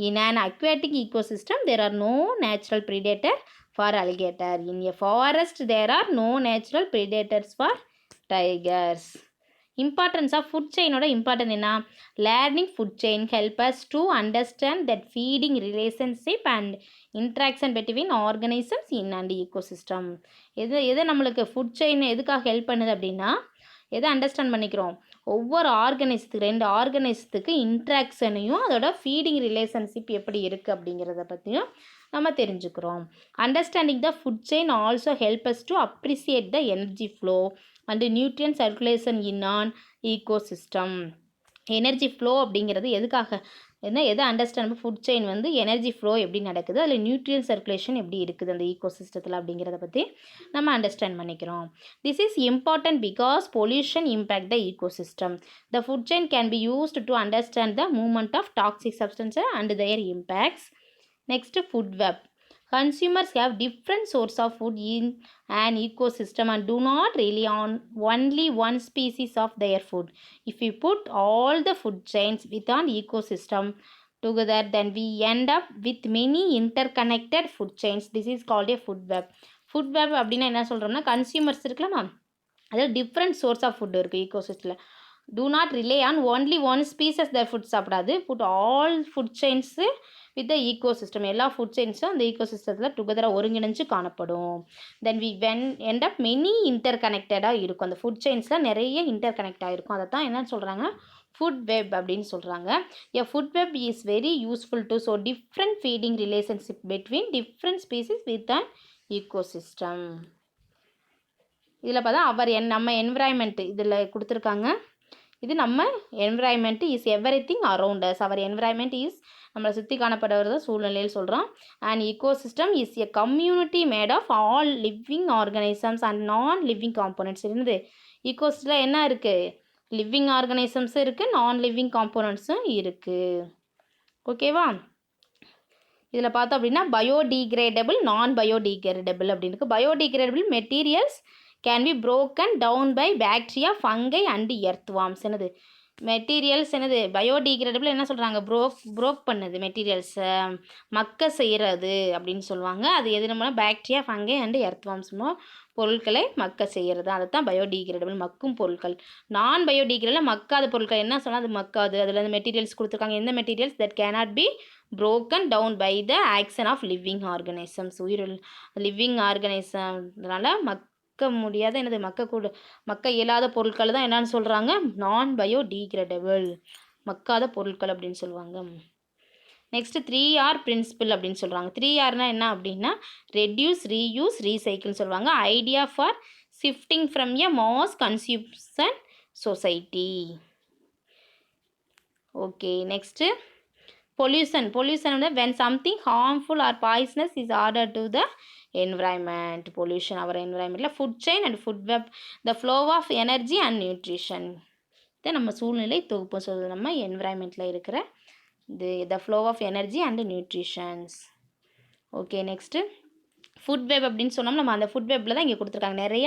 In an aquatic ecosystem there are no natural predator for alligator. In a forest there are no natural predators for tigers. Importance of food chain ஓட important என்ன, learning food chain help us to understand that feeding relationship and interaction between organisms in and ecosystem. எது நம்மளுக்கு food chain எதுக்காக help பண்ணுது அப்படின்னா, எதை understand பண்ணிக்கிறோம், ஒவ்வொரு ஆர்கனைசத்துக்கு, 2 ஆர்கனைசத்துக்கு இன்ட்ராக்ஷனையும் அதோட ஃபீடிங் ரிலேஷன்ஷிப் எப்படி இருக்குது அப்படிங்கிறத பற்றியும் நம்ம தெரிஞ்சுக்கிறோம். Understanding the food chain also help us to appreciate the energy flow and nutrient circulation in an ecosystem. Energy flow அப்படிங்கிறது எதுக்காக, எதை அண்டர்ஸ்டாண்ட், ஃபுட் செயின் வந்து எனர்ஜி ஃப்ளோ எப்படி நடக்குது, அதில் நியூட்ரியன் சர்க்குலேஷன் எப்படி இருக்குது அந்த ஈகோசிஸ்டத்தில் அப்படிங்கிறத பற்றி நம்ம அண்டர்ஸ்டாண்ட் பண்ணிக்கிறோம். This is important because pollution impact the ecosystem. The food chain can be used to understand the movement of toxic substances and their impacts. Next, food web. Consumers have different sources of food in an ecosystem and do not rely on only one species of their food. If we put all the food chains within ecosystem together, then we end up with many interconnected food chains. This is called a food web. Food web அப்படின்னா என்ன சொல்கிறோம்னா, consumers இருக்கலாமா, அதாவது different source of food இருக்குது ஈகோசிஸ்டத்தில். do not rely on only one species their food சாப்பிடாது. put all food chains with the ecosystem. எல்லா food செயின்ஸும் அந்த ஈகோசிஸ்டத்தில் டுகெதராக ஒருங்கிணைஞ்சு காணப்படும். Then we end up many இன்டர்கனெக்டடாக இருக்கும். அந்த ஃபுட் செயின்ஸில் நிறைய இன்டர்கனெக்ட் ஆகிருக்கும். அதை தான் என்ன சொல்கிறாங்க, ஃபுட் வெப் அப்படின்னு சொல்கிறாங்க. A food web is very useful to show different feeding relationship between different species with an ecosystem. இதில் பார்த்தா நம்ம என்விரான்மெண்ட் இதில் கொடுத்துருக்காங்க. இது நம்ம environment is everything around us. Our environment is நம்மளை சுற்றி காணப்படுறத சூழ்நிலையில் சொல்கிறோம். And ecosystem is a community made of all living organisms and non living components. இருந்து ஈகோசிஸ்டத்தில் என்ன இருக்குது, லிவிங் ஆர்கனிசம்ஸும் இருக்குது, நான் லிவிங் காம்போனன்ட்ஸும் இருக்குது. ஓகேவா, இதில் பார்த்தோம் அப்படின்னா பயோடிகிரேடபிள், நான் பயோடிகிரேடபிள் அப்படின்னு இருக்குது. Biodegradable materials can be broken down by bacteria, fungi and earthworms. என்னது மெட்டீரியல்ஸ், என்னது பயோடிகிரேடபிள் என்ன சொல்கிறாங்க, ப்ரோக் பண்ணுது மெட்டீரியல்ஸை, மக்க செய்கிறது அப்படின்னு சொல்லுவாங்க. அது எது நம்ம பாக்டீரியா, ஃபங்கை அண்டு எர்த்வார்ம்ஸுமோ பொருட்களை மக்க செய்கிறது, அதை தான் பயோடிகிரேடபிள், மக்கும் பொருட்கள். நான் பயோடிகிரேடபிள் மக்காத பொருட்கள் என்ன சொன்னால் அது மக்காது. அதில் அந்த மெட்டீரியல்ஸ் கொடுத்துருக்காங்க. எந்த materials that cannot be broken down by the action of living organisms. Living ஆர்கனைசம்னால முடியாத என்னது மக்க இயலாத பொருட்கள் தான் என்னன்னு சொல்கிறாங்க, நான் பயோடிகிரேடபிள். மக்காத பொருட்கள் அப்படின்னு சொல்லுவாங்க. நெக்ஸ்ட் 3R பிரின்சிபல் அப்படின்னு சொல்கிறாங்க. 3Rனா என்ன அப்படின்னா ரெடியூஸ், ரீயூஸ், ரீசைக்கிள்னு சொல்லுவாங்க. Idea for shifting from a mass consumption society. Okay, next pollution. Pollution வந்து when something harmful or poisonous is added to the environment. Pollution our environment. Food chain and food web, the flow of energy and nutrition. இதை நம்ம சூழ்நிலை தொகுப்பு சொல்கிறது நம்ம என்விரான்மெண்ட்டில் இருக்கிற the flow of energy and nutritions. Okay, next food web அப்படின்னு சொன்னோம். நம்ம அந்த ஃபுட் வெப்பில் தான் இங்கே கொடுத்துருக்காங்க. நிறைய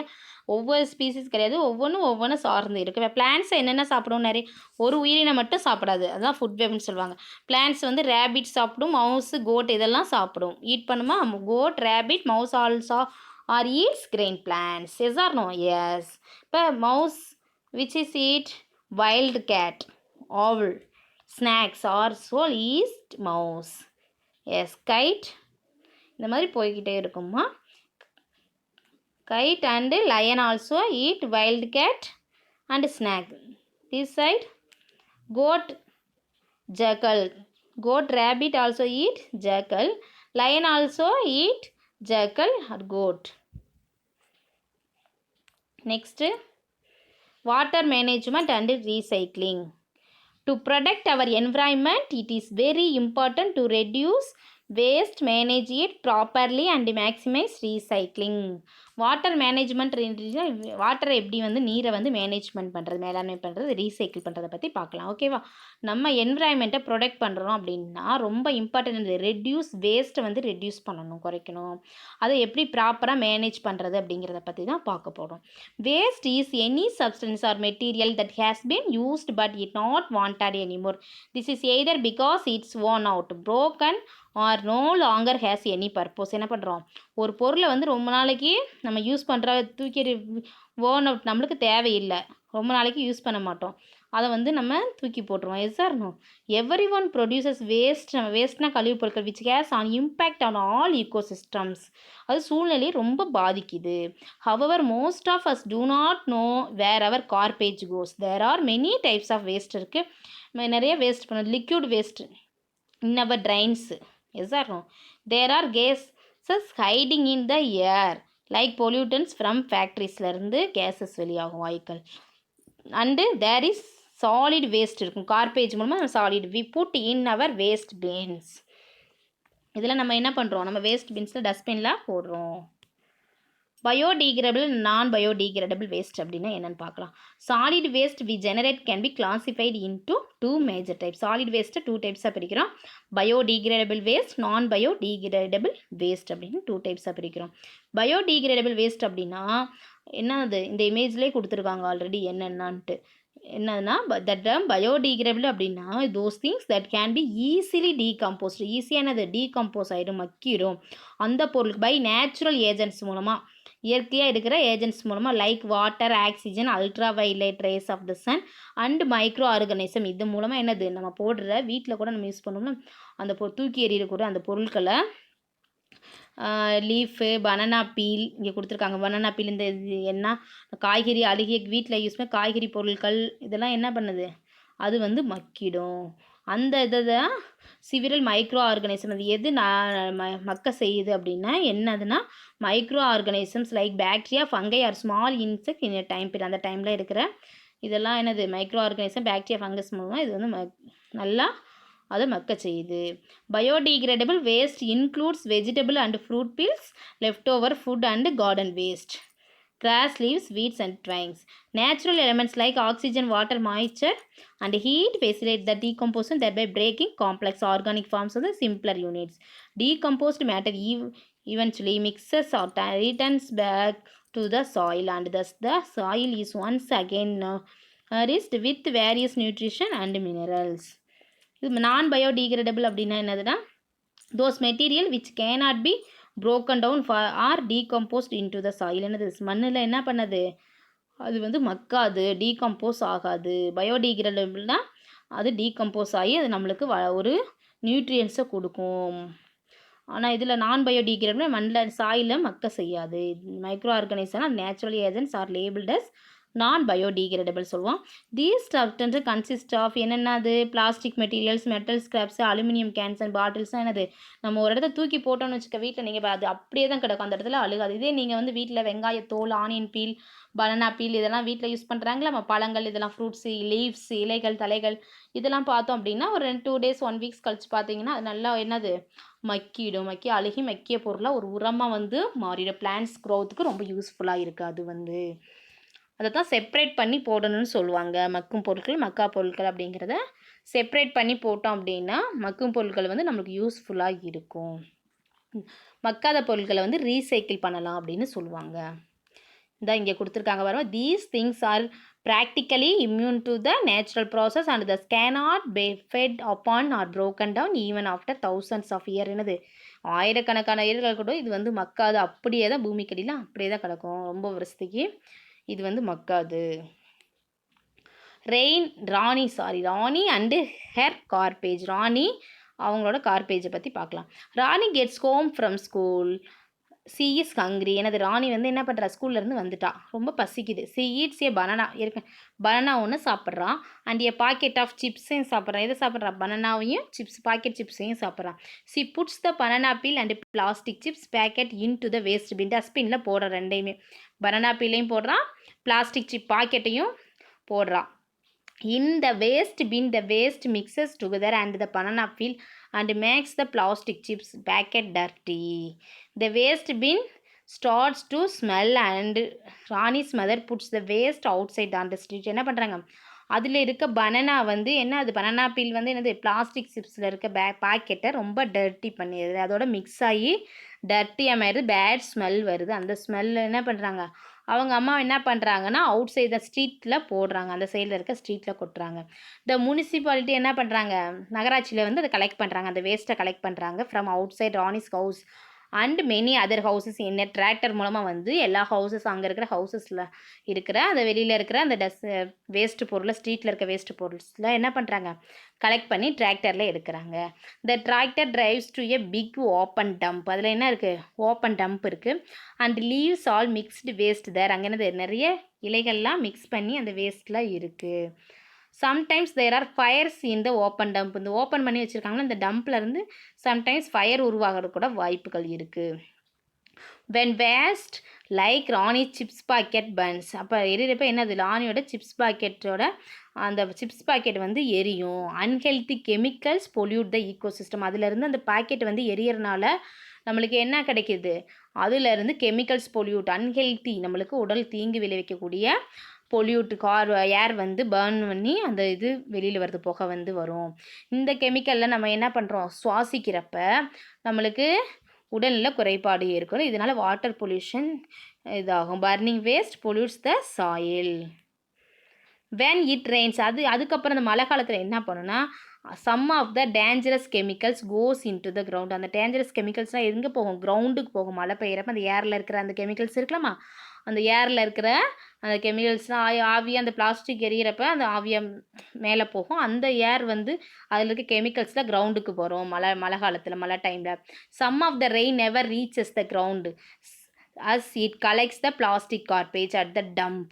ஒவ்வொரு ஸ்பீசிஸ் கிடையாது, ஒவ்வொன்றும் சார்ந்து இருக்குது. பிளான்ட்ஸ் என்னென்ன சாப்பிடும், நிறைய ஒரு உயிரினை மட்டும் சாப்பிடாது, அதுதான் ஃபுட் வெப்னு சொல்லுவாங்க. பிளான்ட்ஸ் வந்து ரேபிட் சாப்பிடும், மவுஸு, கோட் இதெல்லாம் சாப்பிடும். ஈட் பண்ணுமா, goat, rabbit, mouse also are eats grain plants. Yes or no? Yes. இப்போ mouse which is eat wild cat, owl, snakes are so ஈஸ்ட் மவுஸ். எஸ். கைட் இந்த மாதிரி போய்கிட்டே இருக்குமா. Kite and lion also eat wild cat and snack. This side goat, jackal. Goat, rabbit also eat jackal. Lion also eat jackal or goat. Next, water management and recycling. To protect our environment, it is very important to reduce waste, manage it properly and maximize recycling. Water management, வாட்டரை எப்படி வந்து நீரை வந்து management பண்ணுறது, மேலாண்மை பண்ணுறது, recycle பண்ணுறதை பற்றி பார்க்கலாம். ஓகேவா? நம்ம என்விரான்மெண்ட்டை ப்ரொடெக்ட் பண்ணுறோம் அப்படின்னா ரொம்ப இம்பார்ட்டன்ட். ரெடியூஸ் வேஸ்ட்டை வந்து ரெடியூஸ் பண்ணணும், குறைக்கணும். அதை எப்படி ப்ராப்பராக மேனேஜ் பண்ணுறது அப்படிங்கிறத பற்றி தான் பார்க்க போகிறோம். Waste is any substance or material that has been used but it not wanted anymore. This is either because it's worn out, broken or no longer has any purpose. என்ன பண்ணுறோம், ஒரு பொருளை வந்து ரொம்ப நாளைக்கு நம்ம யூஸ் பண்ணுற தூக்கி worn அவுட், நம்மளுக்கு தேவையில்லை, ரொம்ப நாளைக்கு யூஸ் பண்ண மாட்டோம், அதை வந்து நம்ம தூக்கி போட்டுருவோம். Yes or no? Every one produces waste. நம்ம வேஸ்ட்னா கழிவு பொருட்கள் which has an impact on all ecosystems. அது சூழ்நிலையை ரொம்ப பாதிக்குது. However most of us do not know where our garbage goes. There are many types of waste இருக்குது. நிறைய வேஸ்ட் பண்ணுறது. Liquid waste in our drains. Yes or no? There are gases hiding in the air like pollutants from factories ல இருந்து gases வெளியாகும், வாயுக்கள். And there is solid waste இருக்கும். Garbage மூலமாக solid we put in our waste bins. இதில் நம்ம என்ன பண்ணுறோம், நம்ம வேஸ்ட் பின்ஸில் டஸ்ட்பினில் போடுறோம். பயோடிகிரேடபிள், நான் பயோடிகிரேடபிள் வேஸ்ட் அப்படின்னா என்னென்னு பார்க்கலாம். Solid waste we generate can be classified into 2 major type. Solid வேஸ்ட்டை 2 டைப்ஸாக பிரிக்கிறோம். Biodegradable waste, non biodegradable waste அப்படின்னு 2 டைப்ஸாக பிரிக்கிறோம். பயோடிகிரேடபிள் வேஸ்ட் அப்படின்னா என்னது, இந்த இமேஜ்லேயே கொடுத்துருக்காங்க ஆல்ரெடி என்னென்னான்ட்டு. என்னதுன்னா தட் பயோடிகிரேடபிள் அப்படின்னா those things that can be easily decomposed. ஈஸியானது டீகம்போஸ் ஆகிடும், மக்கிடும். அந்த பொருள் பை நேச்சுரல் ஏஜென்ட்ஸ் மூலமாக, இயற்கையாக இருக்கிற ஏஜென்ட்ஸ் மூலமாக, like water, oxygen, ultraviolet rays of the sun and microorganism. இது மூலமாக என்னது, நம்ம போடுற வீட்டில் கூட நம்ம யூஸ் பண்ணோம்னா அந்த தூக்கி எறியக்கூடிய அந்த பொருட்களை, லீஃபு, பனானா பீல் இங்கே கொடுத்துருக்காங்க. பனானா பீல் இந்த என்ன காய்கறி அழுகிய வீட்டில் யூஸ் பண்ண காய்கறி பொருட்கள் இதெல்லாம் என்ன பண்ணுது, அது வந்து மக்கிடும். அந்த இதை தான் சிவிரல் மைக்ரோ ஆர்கனிசம். அது எது மக்க செய்யுது அப்படின்னா என்னதுன்னா micro organisms like bacteria, fungi R small insect in time period. அந்த டைமில் இருக்கிற இதெல்லாம் என்னது மைக்ரோ ஆர்கனிசம், பாக்டீரியா, ஃபங்கஸ் மூலமாக இது வந்து நல்லா அதை மக்க செய்யுது. Biodegradable waste includes vegetable and fruit peels, left over food and garden waste, grass leaves, weeds and twigs. Natural elements like oxygen, water, moisture and heat facilitate the decomposition, thereby breaking complex organic forms of the simpler units. Decomposed matter eventually mixes or returns back to the soil and thus the soil is once again nourished with various nutrition and minerals. இது நான் biodegradable அப்படின்னா என்னதுன்னா those material which cannot be broken down or decomposed into the soil. என்னது, மண்ணில் என்ன பண்ணது, அது வந்து மக்காது, டீகம்போஸ் ஆகாது. பயோடிகிரேடபிள்னா அது டீகம்போஸ் ஆகி அது நம்மளுக்கு ஒரு நியூட்ரியன்ஸை கொடுக்கும். ஆனால் இதில் நான் பயோடிகிரேடபிள் மண்ணில் சாயிலில் மக்க செய்யாது. மைக்ரோ ஆர்கனிசம்னா natural agents are labelled as non biodegradable சொல்லுவோம். தீஸ் சப்ஸ்டன்ஸ் கன்சிஸ்ட் ஆஃப் என்னென்னது plastic materials, metal scraps, aluminium cans and bottles என்னது நம்ம ஒரு இடத்த தூக்கி போட்டோம்னு வச்சுக்க வீட்டில் நீங்கள் அது அப்படியே தான் கிடக்கும், அந்த இடத்துல அழுகாது. இதே நீங்கள் வந்து வீட்டில் வெங்காயத்தோல், ஆனியன் பீல், பனானா பீல் இதெல்லாம் வீட்டில் யூஸ் பண்ணுறாங்களா நம்ம பழங்கள் இதெல்லாம் ஃப்ரூட்ஸு, லீவ்ஸ், இலைகள், தலைகள் இதெல்லாம் பார்த்தோம் அப்படின்னா ஒரு 2 days 1 weeks கழிச்சு பார்த்தீங்கன்னா அது நல்லா என்னது மக்கிடும். மக்கி அழுகி மக்கிய பொருளாக ஒரு உரமாக வந்து மாறிடும். பிளான்ட்ஸ் க்ரோத்துக்கு ரொம்ப யூஸ்ஃபுல்லாக இருக்குது அது வந்து. அதை தான் செப்ரேட் பண்ணி போடணும்னு சொல்லுவாங்க. மக்கும் பொருட்கள், மக்கா பொருட்கள் அப்படிங்கிறத செப்ரேட் பண்ணி போட்டோம் அப்படின்னா மக்கும் பொருட்கள் வந்து நம்மளுக்கு யூஸ்ஃபுல்லாக இருக்கும். மக்காத பொருட்களை வந்து ரீசைக்கிள் பண்ணலாம் அப்படின்னு சொல்லுவாங்க. இதான் இங்கே கொடுத்துருக்காங்க பாருங்க. These things are practically immune to the natural process and thus cannot be fed upon or broken down even after thousands of years. என்னது ஆயிரக்கணக்கான இயர்கள் கூட இது வந்து மக்காது, அப்படியே தான் பூமிக்கடியில் அப்படியே தான் கிடக்கும் ரொம்ப வருஷத்துக்கு. இது வந்து மக்காது. Rani and her garbage. Rani அவங்களோட கார்பேஜை பற்றி பார்க்கலாம். Rani gets home from school. She is hungry. எனது ராணி வந்து என்ன பண்ணுறா, ஸ்கூல்லேருந்து வந்துட்டா, ரொம்ப பசிக்குது. She eats a banana. Banana ஒன்று சாப்பிட்றான். அண்ட் ஏ பாக்கெட் ஆஃப் சிப்ஸையும் சாப்பிட்றான். எதை சாப்பிட்றா, பனானாவையும் பாக்கெட் சிப்ஸையும் சாப்பிட்றான். She puts the banana peel and plastic chips packet in to the waste bin. டஸ்ட்பினில் போடுற ரெண்டையுமே, பனானா பீலையும் போடுறான், பிளாஸ்டிக் சிப் பாக்கெட்டையும் போடுறான். In the waste bin, the waste mixes together and the banana peel and makes the plastic chips packet dirty. The waste bin starts to smell and Rani's mother puts the waste outside on the street. என்ன பண்ணுறாங்க, அதில் இருக்க banana வந்து என்ன, அது banana feel வந்து என்னது plastic சிப்ஸில் இருக்க பாக்கெட்டை ரொம்ப டர்ட்டி பண்ணிடுது. அதோட மிக்ஸ் ஆகி டர்ட்டியாக மாறிடுது, பேட் ஸ்மெல் வருது. அந்த ஸ்மெல் என்ன பண்ணுறாங்க, அவங்க அம்மா என்ன பண்ணுறாங்கன்னா அவுட் சைட் த ஸ்ட்ரீட்டில் போடுறாங்க, அந்த சைடில் இருக்க ஸ்ட்ரீட்டில் கொட்டுறாங்க. த முனிசிபாலிட்டி என்ன பண்ணுறாங்க, நகராட்சியில் வந்து அதை கலெக்ட் பண்ணுறாங்க, அந்த வேஸ்ட்டை கலெக்ட் பண்ணுறாங்க from outside Rani's house and many other houses. என்ன டிராக்டர் மூலமாக வந்து எல்லா ஹவுசஸ், அங்கே இருக்கிற ஹவுசஸில் இருக்கிற அந்த வெளியில் இருக்கிற அந்த வேஸ்ட்டு பொருளை, ஸ்ட்ரீட்டில் இருக்க வேஸ்ட்டு பொருள்ஸில் என்ன பண்ணுறாங்க, கலெக்ட் பண்ணி டிராக்டரில் எடுக்கிறாங்க. The tractor drives to a big open dump. அதில் என்ன இருக்குது, ஓப்பன் டம்ப் இருக்குது. And leaves all mixed waste there. அங்கே என்னது நிறைய இலைகள்லாம் மிக்ஸ் பண்ணி அந்த வேஸ்ட்லாம் இருக்குது. Sometimes there are fires in the open dump. இந்த ஓப்பன் பண்ணி வச்சுருக்காங்கன்னா இந்த டம்ப்லேருந்து சம்டைம்ஸ் ஃபயர் உருவாகிறது கூட வாய்ப்புகள் இருக்குது. When waste like Rani chips packet burns. அப்போ எரியறப்ப என்னது, ராணியோட சிப்ஸ் பாக்கெட்டோட அந்த சிப்ஸ் பாக்கெட் வந்து எரியும். அன்ஹெல்தி கெமிக்கல்ஸ் பொல்யூட் த ஈகோசிஸ்டம். அதிலேருந்து அந்த பாக்கெட் வந்து எரியறனால நம்மளுக்கு என்ன கிடைக்கிது, அதிலேருந்து கெமிக்கல்ஸ் பொல்யூட், அன்ஹெல்தி நம்மளுக்கு உடல் தீங்கு விளைவிக்கக்கூடிய பொல்யூட் ஏர் வந்து பர்ன் பண்ணி அந்த இது வெளியில் வருது, புகை வந்து வரும். இந்த கெமிக்கலில் நம்ம என்ன பண்ணுறோம், சுவாசிக்கிறப்ப நம்மளுக்கு உடலில் குறைபாடு ஏற்படும். இதனால் வாட்டர் பொல்யூஷன் இதாகும். Burning waste pollutes the soil. When it rains. அதுக்கப்புறம் அந்த மழை காலத்தில் என்ன பண்ணுன்னா some of the dangerous chemicals goes in to the ground. அந்த டேஞ்சரஸ் கெமிக்கல்ஸ்லாம் எங்கே போகும், கிரவுண்டுக்கு போகும். மழை பெய்யறப்ப அந்த ஏரில் இருக்கிற அந்த கெமிக்கல்ஸ் இருக்கலாமா, அந்த ஏரில் இருக்கிற அந்த கெமிக்கல்ஸ்லாம் ஆவியாக அந்த பிளாஸ்டிக் எரியிறப்ப அந்த ஆவியாக மேலே போகும். அந்த ஏர் வந்து அதில் இருக்க கெமிக்கல்ஸில் கிரவுண்டுக்கு போகிறோம் மழை காலத்தில், மழை டைமில். Some of the rain never reaches the ground as it collects the plastic garbage at the dump.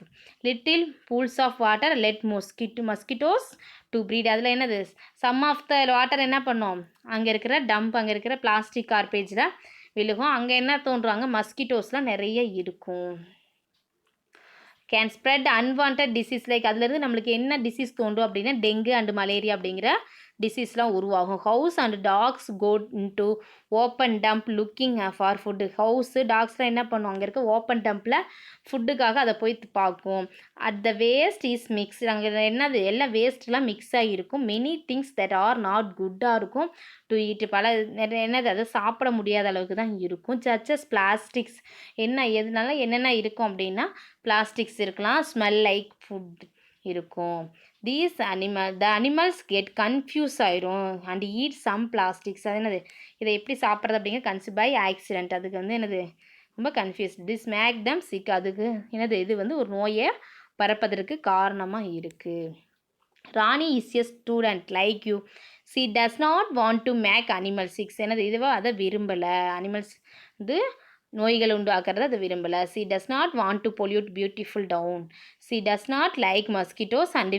Little pools of water let mosquitoes to breed. அதில் என்னது, சம் ஆஃப் த வாட்டர் என்ன பண்ணோம், அங்கே இருக்கிற டம்ப், அங்கே இருக்கிற பிளாஸ்டிக் கார்பேஜில் விழுகும். அங்கே என்ன தோன்றுவாங்க, மஸ்கிட்டோஸ்லாம் நிறைய இருக்கும். Can spread unwanted disease. Like அதுலேருந்து நம்மளுக்கு என்ன டிசீஸ் தோன்றும் அப்படின்னா டெங்கு அண்டு மலேரியா அப்படிங்கிற டிசீஸ்லாம் உருவாகும். House and dogs go into open dump looking for food. House டாக்ஸ்லாம் என்ன பண்ணுவோம், அங்கே இருக்க ஓப்பன் டம்பில் ஃபுட்டுக்காக அதை போய் பார்க்கும். At the waste is mix. அங்கே என்னது, எல்லாம் வேஸ்ட்லாம் மிக்ஸ் ஆகிருக்கும். Many things that are not குட்டாக இருக்கும் டு ஈட். பல என்னது, அதை சாப்பிட முடியாத அளவுக்கு தான் இருக்கும். சச்சஸ் பிளாஸ்டிக்ஸ். எதனால என்னென்ன இருக்கும் அப்படின்னா பிளாஸ்டிக்ஸ் இருக்கலாம், ஸ்மெல் லைக் ஃபுட் இருக்கும். These the animals get confuse ஆயிரும் அண்ட் ஈட் சம் பிளாஸ்டிக்ஸ். அது என்னது, இதை எப்படி சாப்பிட்றது அப்படிங்கிற கன்சியூம் பை ஆக்சிடென்ட். அதுக்கு வந்து என்னது ரொம்ப confuse. This make them sick. அதுக்கு என்னது, இது வந்து ஒரு நோயை பரப்பதற்கு காரணமாக இருக்குது. Rani is a student like you. She does not want to make animal sicks. என்னது, இதுவோ அதை விரும்பலை. அனிமல்ஸ் வந்து நோய்கள் உண்டாக்குறது அது விரும்பலை. She does not want to pollute beautiful down. She does not like mosquitoes and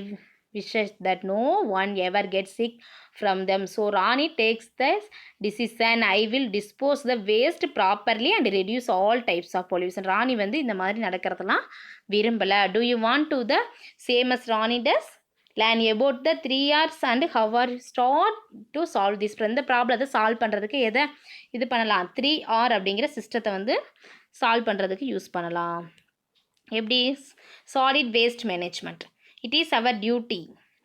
wishes that no one ever gets sick from them. So Rani takes this decision. I will dispose the waste properly and reduce all types of pollution. ராணி வந்து இந்த மாதிரி நடக்கிறதெல்லாம் விரும்பலை. Do you want to the same as Rani does? Learn about the 3 R's and how are start to solve this. இந்த ப்ராப்ளத்தை solve பண்ணுறதுக்கு எதை இது பண்ணலாம்? 3R அப்படிங்கிற சிஸ்டத்தை வந்து சால்வ் பண்ணுறதுக்கு யூஸ் பண்ணலாம். எப்படி? Solid waste management. It is our duty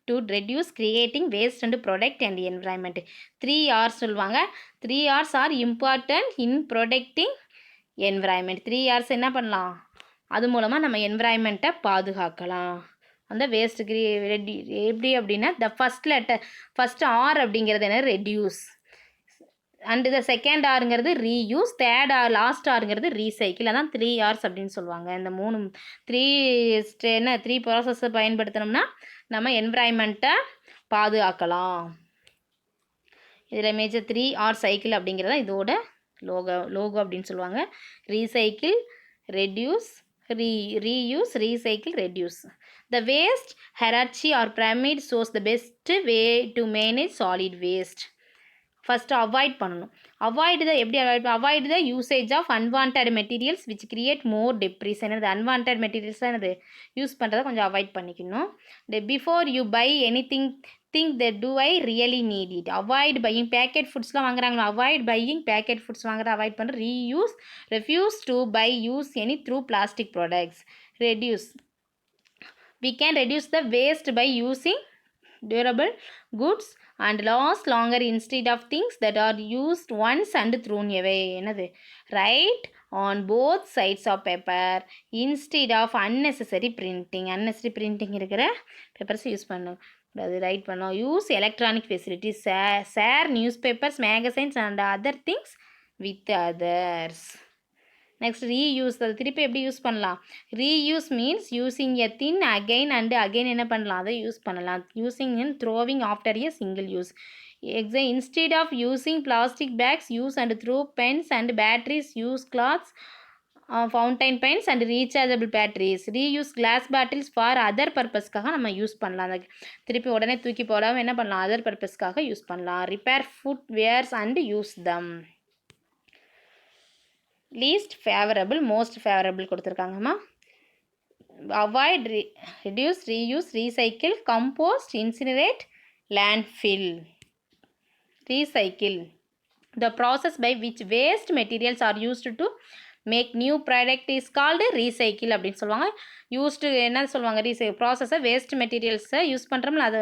to reduce creating waste and protect and environment. 3R சொல்லுவாங்க. 3R's are important in protecting environment. 3R's என்ன பண்ணலாம்? அது மூலமாக நம்ம என்விரான்மெண்ட்டை பாதுகாக்கலாம். அந்த வேஸ்ட் எப்படி அப்படின்னா த ஃபஸ்ட் ஆர் அப்படிங்கிறது என்ன? ரெடியூஸ். அண்டு த செகண்ட் ஆருங்கிறது ரீயூஸ். தேர்ட் ஆர் லாஸ்ட் ஆருங்கிறது ரீசைக்கிள். அதான் 3R's அப்படின்னு சொல்லுவாங்க. இந்த த்ரீ ப்ராசஸை பயன்படுத்தினோம்னா நம்ம என்விரான்மெண்ட்டை பாதுகாக்கலாம். இதில் மேஜர் 3R சைக்கிள் அப்படிங்கிறத இதோட லோகோ அப்படின்னு சொல்லுவாங்க. Recycle, reduce, reuse, recycle, reduce. The waste hierarchy or pyramid shows the best way to manage solid waste. First avoid பண்ணணும். Avoid the usage of unwanted materials which create more debris. என்னது? Unwanted materials தான் என்னது use பண்ணுறதை கொஞ்சம் avoid பண்ணிக்கணும். Before you buy any think that do I really need it. Avoid buying packet ஃபுட்ஸ்லாம் வாங்குறாங்களா? Avoid buying packet foods வாங்குறத avoid பண்ணுற. Reuse, refuse to buy use any throw plastic products. Reduce, we can reduce the waste by using durable goods and last longer instead of things that are used once and thrown away. என்னது? write on both sides of paper instead of unnecessary printing இருக்கிற papers use பண்ணணும். அது write பண்ணோம். Use electronic facilities. Share newspapers, magazines and other things with others. Next reuse. அது திருப்பி எப்படி use பண்ணலாம்? Reuse means using a thing again and again என்ன பண்ணலாம்? அதை யூஸ் பண்ணலாம். Using and throwing after a single use. Instead of using plastic bags use and throw pens and batteries use cloths, fountain pens and rechargeable batteries. Reuse glass bottles for other பர்பஸ்க்காக நம்ம use பண்ணலாம். அந்த திருப்பி உடனே தூக்கி போடாமல் என்ன பண்ணலாம்? அதர் பர்பஸ்க்காக யூஸ் பண்ணலாம். Repair footwears and use them. Least favourable, most favourable கொடுத்துருக்காங்கம்மா. Avoid, reduce, reuse, recycle, compost, incinerate, landfill. Recycle, the process by which waste materials are used to make new product is called recycle அப்படின்னு சொல்லுவாங்க. Used என்ன சொல்லுவாங்க? ப்ராசஸை waste மெட்டீரியல்ஸை use பண்ணுறோம்ல, அதை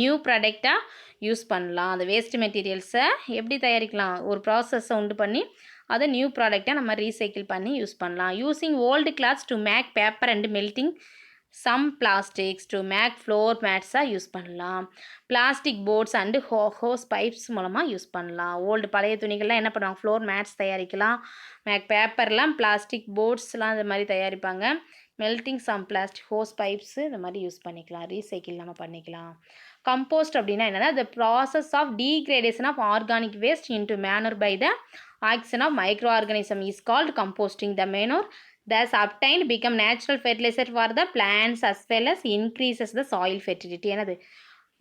new ப்ராடக்டாக use பண்ணலாம். அந்த வேஸ்ட் மெட்டீரியல்ஸை எப்படி தயாரிக்கலாம்? ஒரு ப்ராசஸை உண்டு பண்ணி அதை நியூ ப்ராடக்டாக நம்ம ரீசைக்கிள் பண்ணி யூஸ் பண்ணலாம். Using old clothes to make paper and melting some plastics to make floor மேட்ஸாக யூஸ் பண்ணலாம். Plastic boards and hose pipes மூலமாக யூஸ் பண்ணலாம். பழைய துணிகள்லாம் என்ன பண்ணுவாங்க? ஃப்ளோர் மேட்ஸ் தயாரிக்கலாம். மேக் பேப்பர்லாம் பிளாஸ்டிக் போர்ட்ஸ்லாம் இந்த மாதிரி தயாரிப்பாங்க. Melting some plastic hose pipes இந்த மாதிரி யூஸ் பண்ணிக்கலாம். ரீசைக்கிள் நம்ம பண்ணிக்கலாம். கம்போஸ்ட் அப்படின்னா என்னன்னா the process of degradation of organic waste into manure by the action of microorganism is called composting. The manure thus obtained become natural fertilizer for the plants as well as increases the soil fertility. என்னது?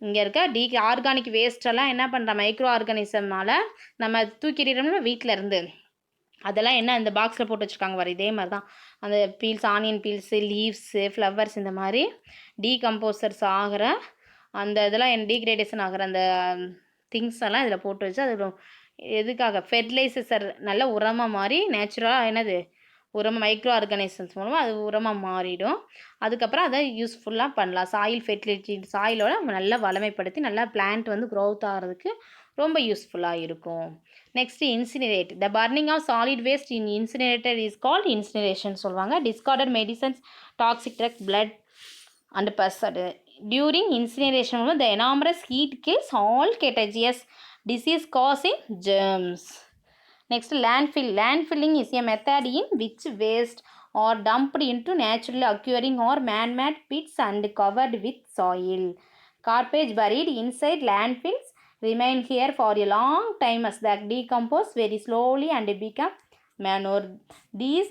இங்கே இருக்க organic வேஸ்டெல்லாம் என்ன பண்ணுற? Micro ஆர்கானிசம்னால நம்ம தூக்கிடுறோம்னா வீட்டில் இருந்து அதெல்லாம் என்ன இந்த பாக்ஸில் போட்டு வச்சுருக்காங்க வர இதே மாதிரி தான். அந்த peels, onion peels, leaves, flowers இந்த மாதிரி டீகம்போசர்ஸ் ஆகிற அந்த இதெல்லாம் டீக்ரேடேஷன் ஆகிற அந்த திங்ஸ் எல்லாம் இதில் போட்டு வச்சு அது எதுக்காக? ஃபெர்டிலைசர் நல்ல உரமாக மாறி நேச்சுரலாக என்னது உரமாக மைக்ரோ ஆர்கானிசம்ஸ் மூலமாக அது உரமாக மாறிடும். அதுக்கப்புறம் அதை யூஸ்ஃபுல்லாக பண்ணலாம். சாயில் ஃபெர்டிலிட்டி, சாயிலோட நல்லா வளமைப்படுத்தி நல்லா பிளான்ட் வந்து க்ரோத் ஆகிறதுக்கு ரொம்ப யூஸ்ஃபுல்லாக இருக்கும். Next incinerate. The burning of solid waste in incinerator is called incineration சொல்லுவாங்க. Discarded medicines, toxic drug, blood and pus. During incineration, the enormous heat kills all contagious disease-causing germs. Next, landfill. Landfilling is a method in which waste are dumped into naturally occurring or man-made pits and covered with soil. Garbage buried inside landfills remain here for a long time as they decompose very slowly and become manure. These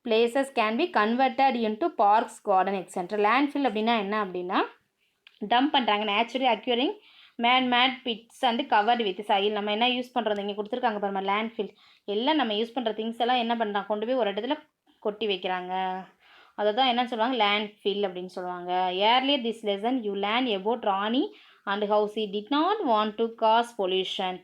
places can be converted into parks, garden, etc. landfill அப்படின்னா என்ன அப்படின்னா dump பண்ணுறாங்க naturally occurring made pits and covered with soil. நம்ம என்ன use பண்ணுறோம் இங்கே கொடுத்துருக்காங்க பாருங்க லேண்ட்ஃபில். எல்லாம் நம்ம யூஸ் பண்ணுற திங்ஸ் எல்லாம் என்ன பண்ணுறாங்க கொண்டு போய் ஒரு இடத்துல கொட்டி வைக்கிறாங்க. அதை தான் என்ன சொல்லுவாங்க லேண்ட்ஃபில் அப்படின்னு சொல்லுவாங்க. Earlier this lesson you learn about Rani and how she did not want to cause pollution.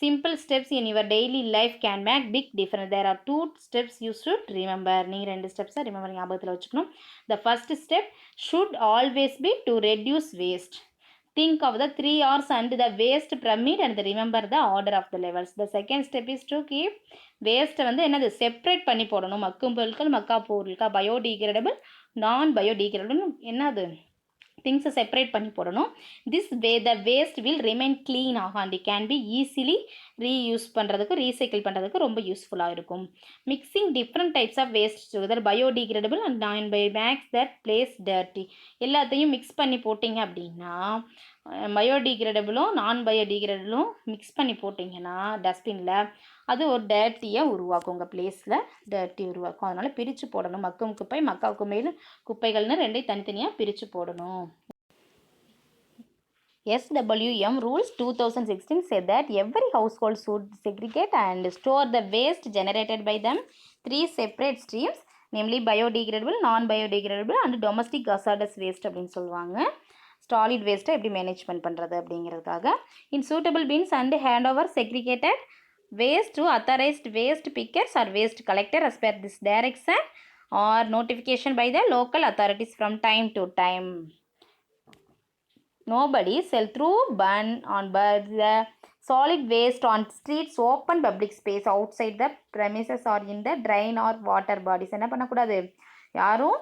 Simple steps in your daily life can make big difference. There are 2 steps you should remember. நீங்கள் 2 ஸ்டெப்ஸை remember ஞாபகத்தில் வச்சுக்கணும். The first step should always be to reduce waste. Think of the 3 R's and the waste pyramid and remember the order of the levels. The second step is to keep waste வந்து என்னது separate பண்ணி போடணும். மக்கும் பொருட்கள் மக்கா பொருட்கள் biodegradable நான் biodegradable என்னது திங்ஸை செப்பரேட் பண்ணி போடணும். This way the waste will remain clean ஆகும் and can be easily reuse பண்ணுறதுக்கு ரீசைக்கிள் பண்ணுறதுக்கு ரொம்ப யூஸ்ஃபுல்லாக இருக்கும். Mixing different types of waste together biodegradable and non by makes that place dirty. எல்லாத்தையும் மிக்ஸ் பண்ணி போட்டிங்க அப்படின்னா பயோடிகிரேடபிளும் நான் பயோடிகிரேடபிளும் மிக்ஸ் பண்ணி போட்டிங்கன்னா டஸ்ட்பினில் அது ஒரு டர்ட்டியாக உருவாக்கும். உங்கள் பிளேஸில் டர்ட்டி உருவாக்கும். அதனால் பிரித்து போடணும். மக்கும் குப்பை மக்கா குப்பைன்னு குப்பைகள்னு ரெண்டையும் தனித்தனியாக பிரித்து போடணும். SWM rules 2016 said that every household should segregate and store the waste generated by them 3 separate streams, namely biodegradable, non-biodegradable and domestic hazardous waste அப்படின்னு சொல்லுவாங்க. சாலிட் வேஸ்ட்டை எப்படி மேனேஜ்மெண்ட் பண்ணுறது அப்படிங்கிறதுக்காக in suitable bins and hand over segregated waste to authorized waste pickers or waste collector as per this direction or notification by the local authorities from time to time. Nobody shall throw, burn or burn the solid waste on streets, open public space, outside the premises or in the drain or water bodies. என்ன பண்ணக்கூடாது யாரும்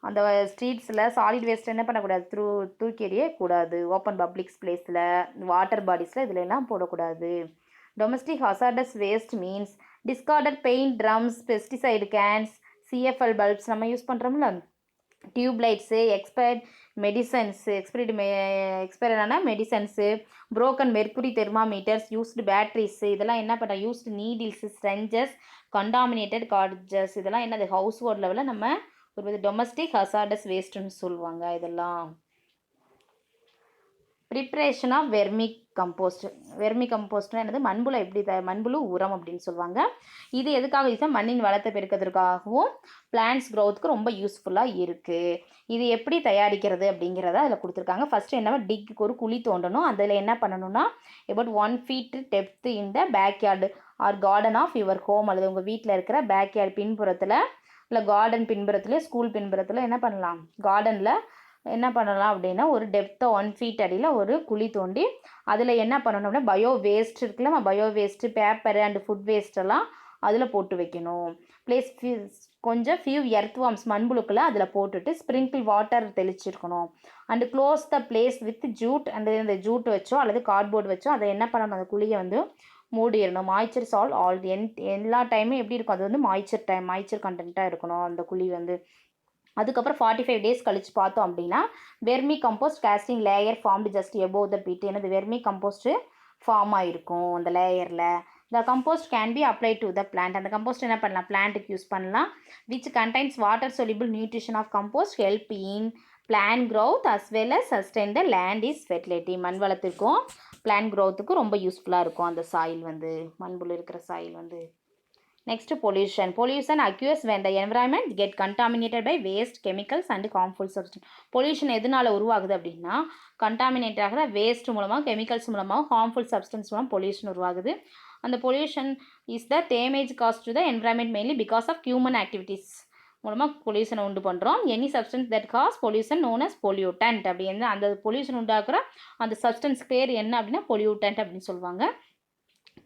அந்த ஸ்ட்ரீட்ஸில் solid waste என்ன பண்ணக்கூடாது தூக்கி எறியக்கூடாது. Open public பிளேஸில் water பாடிஸில் இதில் எல்லாம் போடக்கூடாது. Domestic hazardous waste means discarded paint drums, pesticide cans, CFL bulbs நம்ம யூஸ் பண்ணுறோம்ல டியூப் லைட்ஸு, எக்ஸ்பயர்ட் மெடிசன்ஸு எக்ஸ்பயர்டான medicines, broken mercury thermometers, used batteries, இதெல்லாம் என்ன பண்ணுறோம் used needles, syringes, contaminated cartridges, இதெல்லாம் என்னது ஹவுஸ் ஹோல்ட் லெவலில் நம்ம ஒரு டொமஸ்டிக் ஹசார்டஸ் வேஸ்ட்டுன்னு சொல்லுவாங்க. இதெல்லாம் ப்ரிப்ரேஷன் ஆஃப் வெர்மி கம்போஸ்ட்னா என்னது மண்புழு எப்படி மண்புழு உரம் அப்படின்னு சொல்லுவாங்க. இது எதுக்காக யூஸ் மண்ணின் வளத்தை பெருக்கிறதுக்காகவும் பிளான்ட்ஸ் க்ரோத்துக்கு ரொம்ப யூஸ்ஃபுல்லாக இருக்குது. இது எப்படி தயாரிக்கிறது அப்படிங்கிறத அதில் கொடுத்துருக்காங்க. ஃபஸ்ட்டு என்ன டிக்கு ஒரு குழி தோண்டணும். அதில் என்ன பண்ணணும்னா about 1 feet depth in the backyard or garden of your home அல்லது உங்கள் வீட்டில் இருக்கிற பேக்யார்டு பின்புறத்தில் இல்லை கார்டன் பின்புறத்தில் ஸ்கூல் பின்புறத்தில் என்ன பண்ணலாம் கார்டனில் என்ன பண்ணலாம் அப்படின்னா ஒரு டெப்த்தை 1 feet அடியில் ஒரு குழி தோண்டி அதில் என்ன பண்ணணும் அப்படின்னா பயோ வேஸ்ட் இருக்குல்ல bio waste paper and food வேஸ்ட்டெல்லாம் அதில் போட்டு வைக்கணும். கொஞ்சம் ஃபியூ எர்த்வார்ம்ஸ் மண்புழுக்களை அதில் போட்டுட்டு ஸ்ப்ரிங்கிள் வாட்டர் தெளிச்சிருக்கணும். And close the place with jute and இந்த ஜூட் வச்சோ அல்லது கார்ட்போர்டு வச்சோ அதை என்ன பண்ணணும் அந்த குழியை வந்து மூடிடணும். மாய்ச்சர் சால்ட் எல்லா டைமும் எப்படி இருக்கும் அது வந்து மாய்ச்சர் கண்டென்ட்டாக இருக்கணும் அந்த குழி வந்து. அதுக்கப்புறம் 45 days கழிச்சு பார்த்தோம் அப்படின்னா vermi compost casting layer formed just above the pit. எனது வெர்மி கம்போஸ்ட்டு ஃபார்ம் ஆகிருக்கும் அந்த லேயரில். The compost can be apply to the plant. அந்த கம்போஸ்ட் என்ன பண்ணலாம் பிளான்ட்டுக்கு யூஸ் பண்ணலாம். Which contains water soluble nutrition of compost help in plant growth as well as sustain the land is fertility. மண் வளத்துக்கும் பிளான் க்ரோத்துக்கும் ரொம்ப யூஸ்ஃபுல்லாக இருக்கும் அந்த சாயில் வந்து மண்புழு இருக்கிற சாயில் வந்து. Next, pollution. Pollution occurs when the environment get contaminated by waste, chemicals and harmful substances. Pollution எதனால உருவாகுது அப்படின்னா கண்டாமினேட் ஆகிற வேஸ்ட் மூலமாக கெமிக்கல்ஸ் மூலமாக ஹார்ம்ஃபுல் சப்ஸ்டன்ஸ் மூலம் பொல்யூஷன் உருவாகுது. அந்த pollution is the damage caused to the environment mainly because of human activities மூலமாக பொல்யூஷனை உண்டு பண்ணுறோம். Any substance that causes pollution known as pollutant அப்படின்னு அந்த பொல்யூஷன் உண்டாக்குற அந்த சப்ஸ்டன்ஸ் பேர் என்ன அப்படின்னா பொல்யூட்டன்ட் அப்படின்னு சொல்லுவாங்க.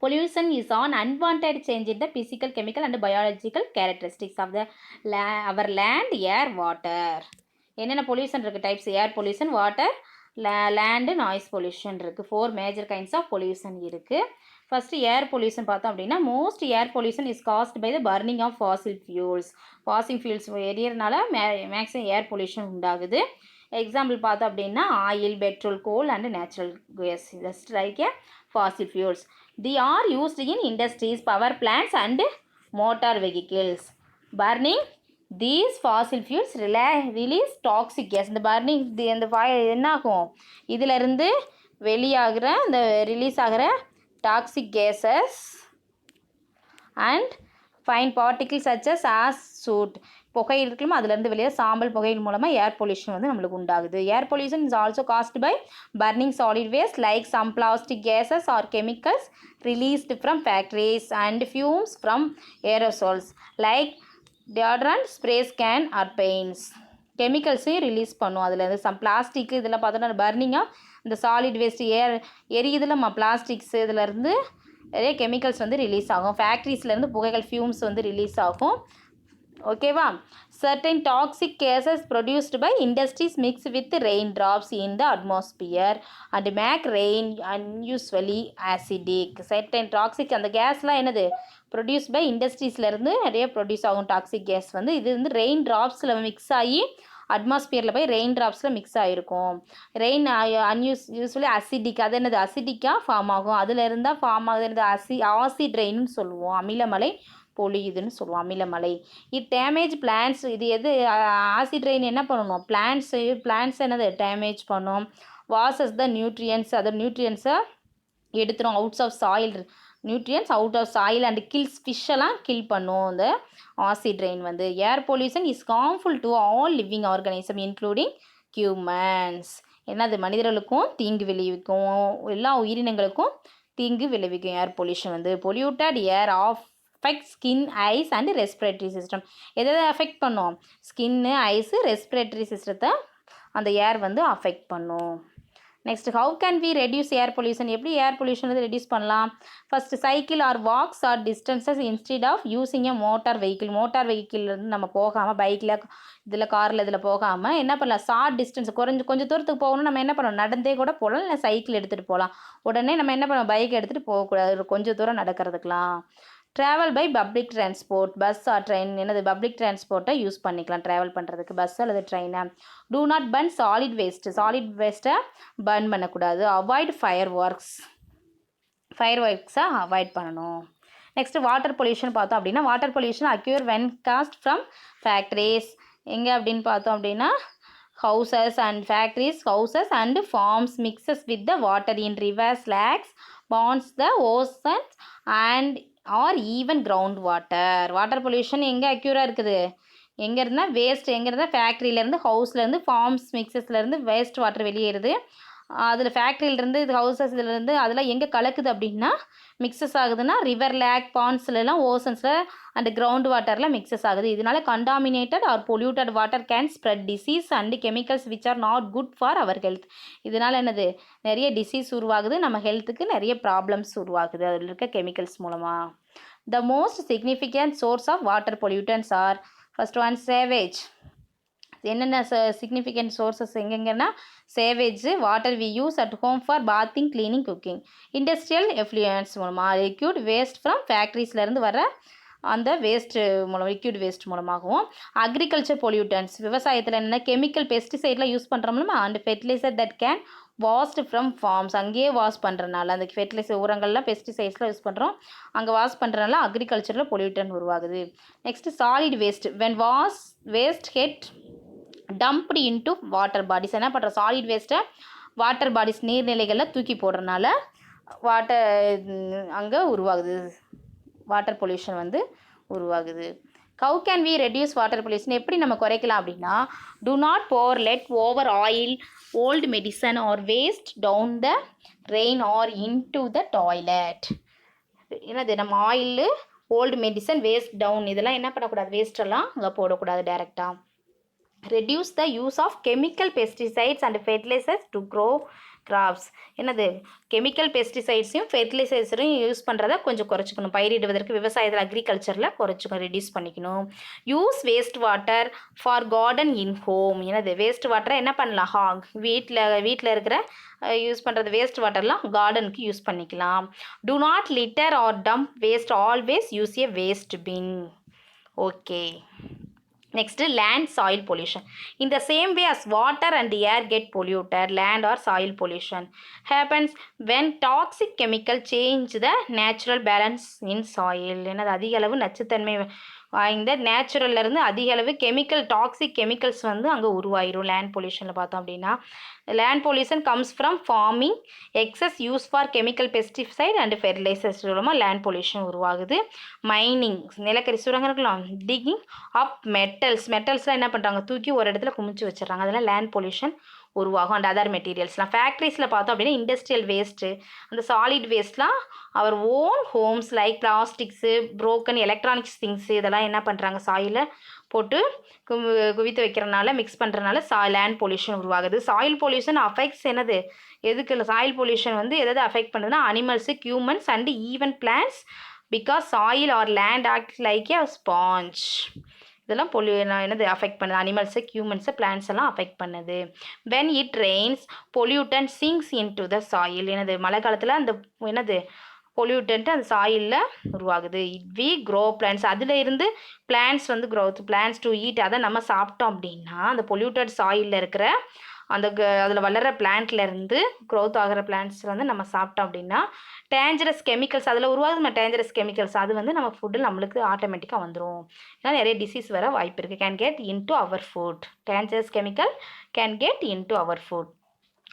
Pollution is an unwanted change in the physical, chemical and biological characteristics of the our land, air, water. என்னென்ன பொல்யூஷன் இருக்குது types air pollution water land noise pollution இருக்குது. 4 மேஜர் கைண்ட்ஸ் ஆஃப் பொல்யூஷன் இருக்குது. First air pollution பார்த்தோம் அப்படின்னா most air pollution is caused by the burning of fossil fuels எரியறனால maximum air pollution உண்டாகுது. Example பார்த்தோம் அப்படின்னா oil petrol coal and natural gas just like fossil fuels. They are used in industries, power plants and motor vehicles. Burning these fossil fuels release toxic gas. இந்த burning இந்த என்ன ஆகும், இதிலிருந்து வெளியாகிற இந்த release ஆகிற toxic gases and fine particles such as soot. புகை இருக்குமா, அதுலேருந்து வெளியே சாம்பல் புகையின் மூலமாக ஏர் பொல்யூஷன் வந்து நம்மளுக்கு உண்டாகுது. Air pollution is also caused by burning solid waste like some plastic gases or chemicals released from factories and fumes from aerosols like deodorant, sprays, can or paints. கெமிக்கல்ஸையும் ரிலீஸ் பண்ணும். அதில் இருந்து சம் பிளாஸ்டிக் இதெல்லாம் பார்த்தோன்னா பர்னிங்காக இந்த solid waste எரியுதில் plastics இதிலேருந்து நிறைய chemicals வந்து ரிலீஸ் ஆகும். ஃபேக்ட்ரிஸ்லேருந்து புகைகள் ஃபியூம்ஸ் வந்து ரிலீஸ் ஆகும். ஓகேவா. certain toxic gases produced by industries mix with raindrops in the atmosphere and make rain unusually acidic. certain toxic அந்த கேஸ்லாம் என்னது ப்ரொடியூஸ் பை இண்டஸ்ட்ரீஸ்லேருந்து நிறைய ப்ரொடியூஸ் ஆகும் டாக்ஸிக் கேஸ் வந்து. இது வந்து ரெயின் ட்ராப்ஸில் மிக்ஸ் ஆகி அட்மாஸ்பியரில் போய் ரெயின் ட்ராப்ஸில் மிக்ஸ் ஆகிருக்கும். ரெயின் யூஸ்வலி அசிடிக், அது என்னது அசிடிக்காக ஃபார்ம் ஆகும். அதில் இருந்தால் ஃபார்ம் ஆகுது என்னது ஆசிட் ரெயின்னு சொல்லுவோம். அமிலமலை பொழியுதுன்னு சொல்லுவோம், அமிலமலை. It damage plants. இது எது ஆசிட் ரெயின் என்ன பண்ணணும், பிளான்ட்ஸ் என்னது டேமேஜ் பண்ணும். வாசஸ் த நியூட்ரியன்ஸ், அதோட நியூட்ரியன்ஸை எடுத்துரும். Outs of soil nutrients out of soil and kills ஃபிஷ்ஷெல்லாம் கில் பண்ணும் இந்த ஆசிட் ரெயின் வந்து. Air pollution is harmful to all living organism including humans. என்னது மனிதர்களுக்கும் தீங்கு விளைவிக்கும், எல்லா உயிரினங்களுக்கும் தீங்கு விளைவிக்கும் ஏர் பொல்யூஷன் வந்து. Polluted air affect skin, eyes and respiratory system. எதை அஃபெக்ட் பண்ணும், ஸ்கின்னு, ஐஸு, ரெஸ்பிரேட்டரி சிஸ்டத்தை அந்த ஏர் வந்து அஃபெக்ட் பண்ணும். Next, how can we reduce air pollution. எப்படி ஏர் பொல்யூஷன் வந்து ரெடியூஸ் பண்ணலாம். First cycle or walks or distances instead of using a motor vehicle. Motor வெஹிக்கிள்லேருந்து நம்ம போகாமல் பைக்கில் இதில் காரில் இதில் போகாமல் என்ன பண்ணலாம், ஷார்ட் டிஸ்டன்ஸ் கொஞ்சம் தூரத்துக்கு போகணும், நம்ம என்ன பண்ணணும், நடந்தே கூட போகலாம், இல்லை சைக்கிள் எடுத்துகிட்டு போகலாம். உடனே நம்ம என்ன பண்ணணும், பைக் எடுத்துகிட்டு போகக்கூடாது, கொஞ்சம் தூரம் நடக்கிறதுக்கலாம். Travel by public transport, bus or train. என்னது பப்ளிக் டிரான்ஸ்போர்ட்டை யூஸ் பண்ணிக்கலாம் ட்ராவல் பண்ணுறதுக்கு, பஸ் அல்லது ட்ரெயினை. டூ நாட் பர்ன் சாலிட் வேஸ்ட்டை பர்ன் பண்ணக்கூடாது. அவாய்ட் ஃபயர் ஒர்க்ஸை அவாய்ட் பண்ணணும். நெக்ஸ்ட்டு வாட்டர் பொல்யூஷன் பார்த்தோம் அப்படின்னா, water pollution occur when caused from factories. எங்கே அப்படின்னு பார்த்தோம் அப்படின்னா, houses and farms mixes with the water in rivers, lakes, ponds, the oceans and or even ground water. Water pollution எங்கே அக்யூராக இருக்குது, எங்கே இருந்தால் வேஸ்ட், எங்கே இருந்தால் ஃபேக்ட்ரியிலேருந்து, ஹவுஸ்லேருந்து, ஃபார்ம்ஸ் மிக்சஸ்லேருந்து வேஸ்ட் வாட்டர் வெளியேறுது. அதில் ஃபேக்ட்ரியிலேருந்து, இது ஹவுசஸ் இதுலேருந்து அதெல்லாம் எங்கே கலக்குது அப்படின்னா மிக்சஸ் ஆகுதுன்னா ரிவர், லேக், பாண்ட்ஸ்லாம், ஓசன்ஸில் அண்ட் கிரவுண்ட் வாட்டரில் மிக்சஸ் ஆகுது. இதனால contaminated or polluted water can spread disease and chemicals which are not good for our health. இதனால் என்னது நிறைய டிசீஸ் உருவாகுது, நம்ம ஹெல்த்துக்கு நிறைய ப்ராப்ளம்ஸ் உருவாகுது அதில் இருக்க கெமிக்கல்ஸ் மூலமாக. The most significant source of water pollutants are first one sewage. என்னென்ன சிக்னிஃபிகண்ட் சோர்ஸஸ் எங்கெங்கன்னா sewage, water we use at home for bathing, cleaning, cooking. Industrial effluents மூலமாக லிக்யூட் வேஸ்ட் ஃப்ரம் ஃபேக்ட்ரிஸ்லேருந்து வர அந்த வேஸ்ட்டு மூலம், லிக்யூட் வேஸ்ட் மூலமாகவும். Agriculture pollutants விவசாயத்தில் என்னென்ன கெமிக்கல் பெஸ்டிசைட்லாம் யூஸ் பண்ணுறோம்னா and fertiliser that can washed from farms. அங்கேயே வாஷ் பண்ணுறனால அந்த ஃபெர்டிலைசர் உரங்கள்லாம் பெஸ்டிசைட்ஸ்லாம் யூஸ் பண்ணுறோம், அங்கே வாஷ் பண்ணுறனால அக்ரிகல்ச்சரில் பொல்யூட்டன் உருவாகுது. Next solid waste. When waste head dumped into water bodies. என்ன பண்ணுற, சாலிட் வேஸ்ட்டை வாட்டர் பாடிஸ் நீர்நிலைகளில் தூக்கி போடுறதுனால அங்கே உருவாகுது, வாட்டர் பொல்யூஷன் வந்து உருவாகுது. How can we reduce water pollution. எப்படி நம்ம குறைக்கலாம் அப்படின்னா, do not pour left over oil, old medicine or waste down the drain or into the toilet. என்னது நம்ம oil, old medicine, waste down இதெல்லாம் என்ன பண்ணக்கூடாது, வேஸ்ட்டெல்லாம் அங்கே போடக்கூடாது டைரெக்டாக. Reduce the use of chemical pesticides and fertilizers to grow crops. என்னது கெமிக்கல் பெஸ்டிசைட்ஸையும் ஃபெர்டிலைசர்ஸையும் யூஸ் பண்ணுறதை கொஞ்சம் குறைச்சிக்கணும், பயிரிடுவதற்கு விவசாயத்தில் அக்ரிகல்ச்சரில் குறைச்சிக்கணும், ரெடியூஸ் பண்ணிக்கணும். Use waste water for garden in home. என்னது வேஸ்ட் வாட்டரை என்ன பண்ணலாம், வீட்டில் இருக்கிற யூஸ் பண்ணுறது வேஸ்ட் வாட்டர்லாம் கார்டனுக்கு யூஸ் பண்ணிக்கலாம். Do not litter or dump waste, always use a waste bin. Okay, Next, land soil pollution. In the same way as water and air get polluted, land or soil pollution happens when toxic chemical change the natural balance in soil. என்னது அதிக அளவு நச்சுத்தன்மை இந்த நேச்சுரல்லேருந்து அதிக அளவு toxic chemicals வந்து அங்கே உருவாயிரும் land பொல்யூஷனில் பார்த்தோம் அப்படின்னா. Land pollution comes from farming, excess use for chemical pesticide and fertilizers மூலமாக லேண்ட் பொல்யூஷன் உருவாகுது. மைனிங், நிலக்கரி சுரங்கம் இருக்கலாம். டிகிங் அப் மெட்டல்ஸ்லாம் என்ன பண்ணுறாங்க, தூக்கி ஒரு இடத்துல குமிச்சு வச்சிடறாங்க, அதெல்லாம் லேண்ட் பொல்யூஷன் உருவாகும். அண்ட் அதர் மெட்டீரியல்ஸ்லாம் ஃபேக்ட்ரிஸில் பார்த்தோம் அப்படின்னா இண்டஸ்ட்ரியல் வேஸ்ட்டு, அந்த சாலிட் வேஸ்ட்லாம் our own homes like plastics, broken electronics things இதெல்லாம் என்ன பண்ணுறாங்க, சாயிலில் போட்டு குவித்து வைக்கிறனால, மிக்ஸ் பண்ணுறனால லேண்ட் பொல்யூஷன் உருவாகுது. சாயில் பொல்யூஷன் அஃபெக்ட்ஸ் என்னது, எதுக்கு இல்லை சாயில் பொல்யூஷன் வந்து எதாவது அஃபெக்ட் பண்ணுதுன்னா animals, humans and even plants, because soil or land act like a sponge. இதெல்லாம் என்னது அஃபெக்ட் பண்ணுது, அனிமல்ஸு, ஹியூமன்ஸு, பிளான்ஸ் எல்லாம் அஃபெக்ட் பண்ணுது. When it rains pollutant sinks in to the soil. என்னது மழை காலத்தில் அந்த என்னது பொல்யூட்டன்ட்டு அந்த சாயிலில் உருவாகுது. வி க்ரோ பிளான்ஸ், அதில் இருந்து பிளான்ஸ் வந்து க்ரோத், பிளான்ஸ் டு ஈட், அதை நம்ம சாப்பிட்டோம் அப்படின்னா அந்த பொல்யூட்டட் சாயிலில் இருக்கிற அந்த அதில் வளர்கிற பிளான்ட்லேருந்து க்ரோத் ஆகிற பிளான்ட்ஸ் வந்து நம்ம சாப்பிட்டோம் அப்படின்னா டேஞ்சரஸ் கெமிக்கல்ஸ் அதில் உருவாகுது, டேஞ்சரஸ் கெமிக்கல்ஸ் அது வந்து நம்ம ஃபுட்டில் நம்மளுக்கு ஆட்டோமேட்டிக்காக வந்துடும். ஏன்னா நிறைய டிசீஸ் வர வாய்ப்பு இருக்குது. Can get into our food, dangerous chemical can get into our food.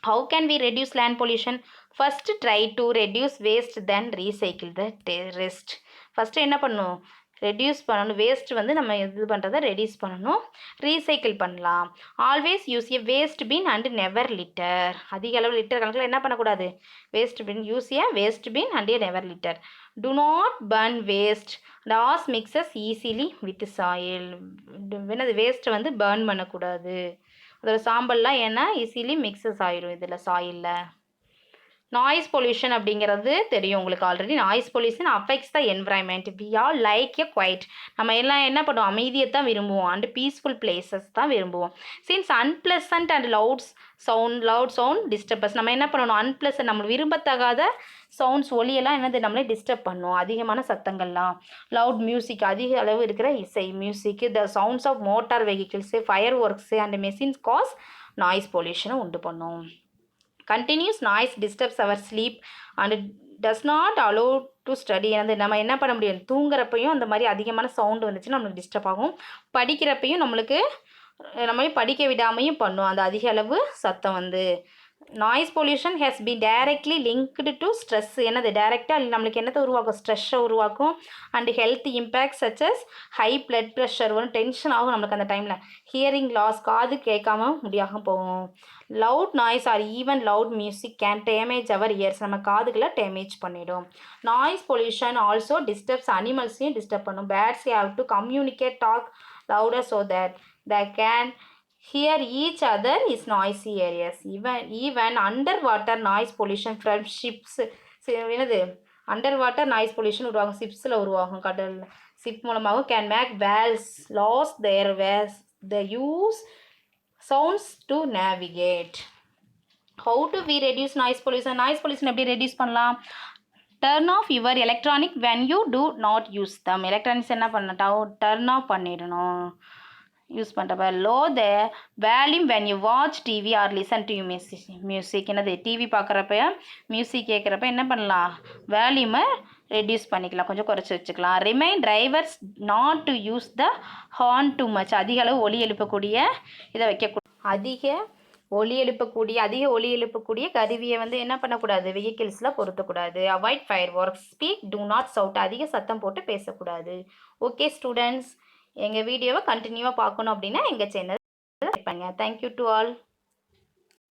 How can we reduce land pollution? First, try to reduce waste, then recycle the rest. First என்ன பண்ணணும், ரெடியூஸ் பண்ணணும். வேஸ்ட் வந்து நம்ம இது பண்ணுறதை ரெடியூஸ் பண்ணணும், recycle பண்ணலாம். Always use a waste bin and never litter. அதிக அளவு லிட்டர் கணக்கில் என்ன பண்ணக்கூடாது, waste bin, use a waste bin and a never litter. Do not burn waste, loss mixes easily with soil. என்னது வேஸ்ட்டை வந்து பர்ன் பண்ணக்கூடாது, அதோட சாம்பல்லாம் ஏன்னா ஈஸிலி மிக்சஸ் ஆயிரும் இதில் சாயிலில். நாய்ஸ் பொல்யூஷன் அப்படிங்கிறது தெரியும் உங்களுக்கு already. Noise pollution affects the environment. We are like a quiet, நம்ம எல்லாம் என்ன பண்ணுவோம், அமைதியை தான் விரும்புவோம் அண்ட் பீஸ்ஃபுல் பிளேசஸ் தான் விரும்புவோம். Since unpleasant and loud sound disturbers, நம்ம என்ன பண்ணணும், அன்பிளசன்ட் நம்ம விரும்பத்தகாத சவுண்ட்ஸ் ஒலியெல்லாம் என்னது நம்மளே டிஸ்டர்ப் பண்ணும், அதிகமான சத்தங்கள்லாம். லவுட் மியூசிக், அதிக அளவு இருக்கிற இசை music, the sounds of motor vehicles, fire works and machines cause noise பொல்யூஷனை உண்டு பண்ணும். Continuous noise disturbs our sleep and does not allow to study. வந்து நம்ம என்ன பண்ண முடியும், தூங்குறப்பையும் அந்த மாதிரி அதிகமான சவுண்டு வந்துச்சுன்னா நம்மளுக்கு டிஸ்டர்ப் ஆகும். படிக்கிறப்பையும் நம்மளுக்கு படிக்க விடாமையும் பண்ணும் அந்த அதிக அளவு சத்தம் வந்து. Noise pollution has been directly linked to stress. என்னது டைரெக்டாக நம்மளுக்கு என்னத்தை உருவாக்கும், ஸ்ட்ரெஸ்ஸை உருவாக்கும். And health impact such as high blood pressure வரும், டென்ஷன் ஆகும் நம்மளுக்கு அந்த டைமில். ஹியரிங் லாஸ், காது கேட்காம முடியாமல் போகும். Loud noise or even loud music can damage our ears, நம்ம காதுகளை டேமேஜ் பண்ணிடும். நாய்ஸ் பொல்யூஷன் ஆல்சோ டிஸ்டர்ப்ஸ் அனிமல்ஸையும் டிஸ்டர்ப் பண்ணும். Birds have to communicate talk louder so that they can hear each other is noisy areas. Even underwater noise pollution from ships. என்னது under water noise pollution உருவாகும், ஷிப்ஸில் உருவாகும், கடல் ship மூலமாகவும். Can make whales lose their ways the use sounds to navigate. How do we reduce noise pollution? Noise pollution எப்படி reduce பண்ணலாம்? Turn off your electronic when you do not use them. Electronics என்ன பண்ணட்டும், turn off பண்ணிடணும் use பண்ணுறப்ப. Low the volume when you watch TV or listen to music. என்னது TV பார்க்குறப்ப music கேட்குறப்ப என்ன பண்ணலாம், வேல்யூமை ரெடியூஸ் பண்ணிக்கலாம், கொஞ்சம் குறைச்சி வச்சுக்கலாம். Remind drivers not to use the horn too much. அதிக அளவு ஒலி எழுப்பக்கூடிய இதை வைக்கக்கூடாது, அதிக ஒலி எழுப்பக்கூடிய கருவியை வந்து என்ன பண்ணக்கூடாது, வெஹிக்கிள்ஸில் பொருத்தக்கூடாது. Avoid fire works, speak do not shout, அதிக சத்தம் போட்டு பேசக்கூடாது. ஓகே ஸ்டூடெண்ட்ஸ், எங்கள் வீடியோவை கண்டினியூவாக பார்க்கணும் அப்படின்னா எங்கள் சேனல் பண்ணுங்கள். Thank you to all.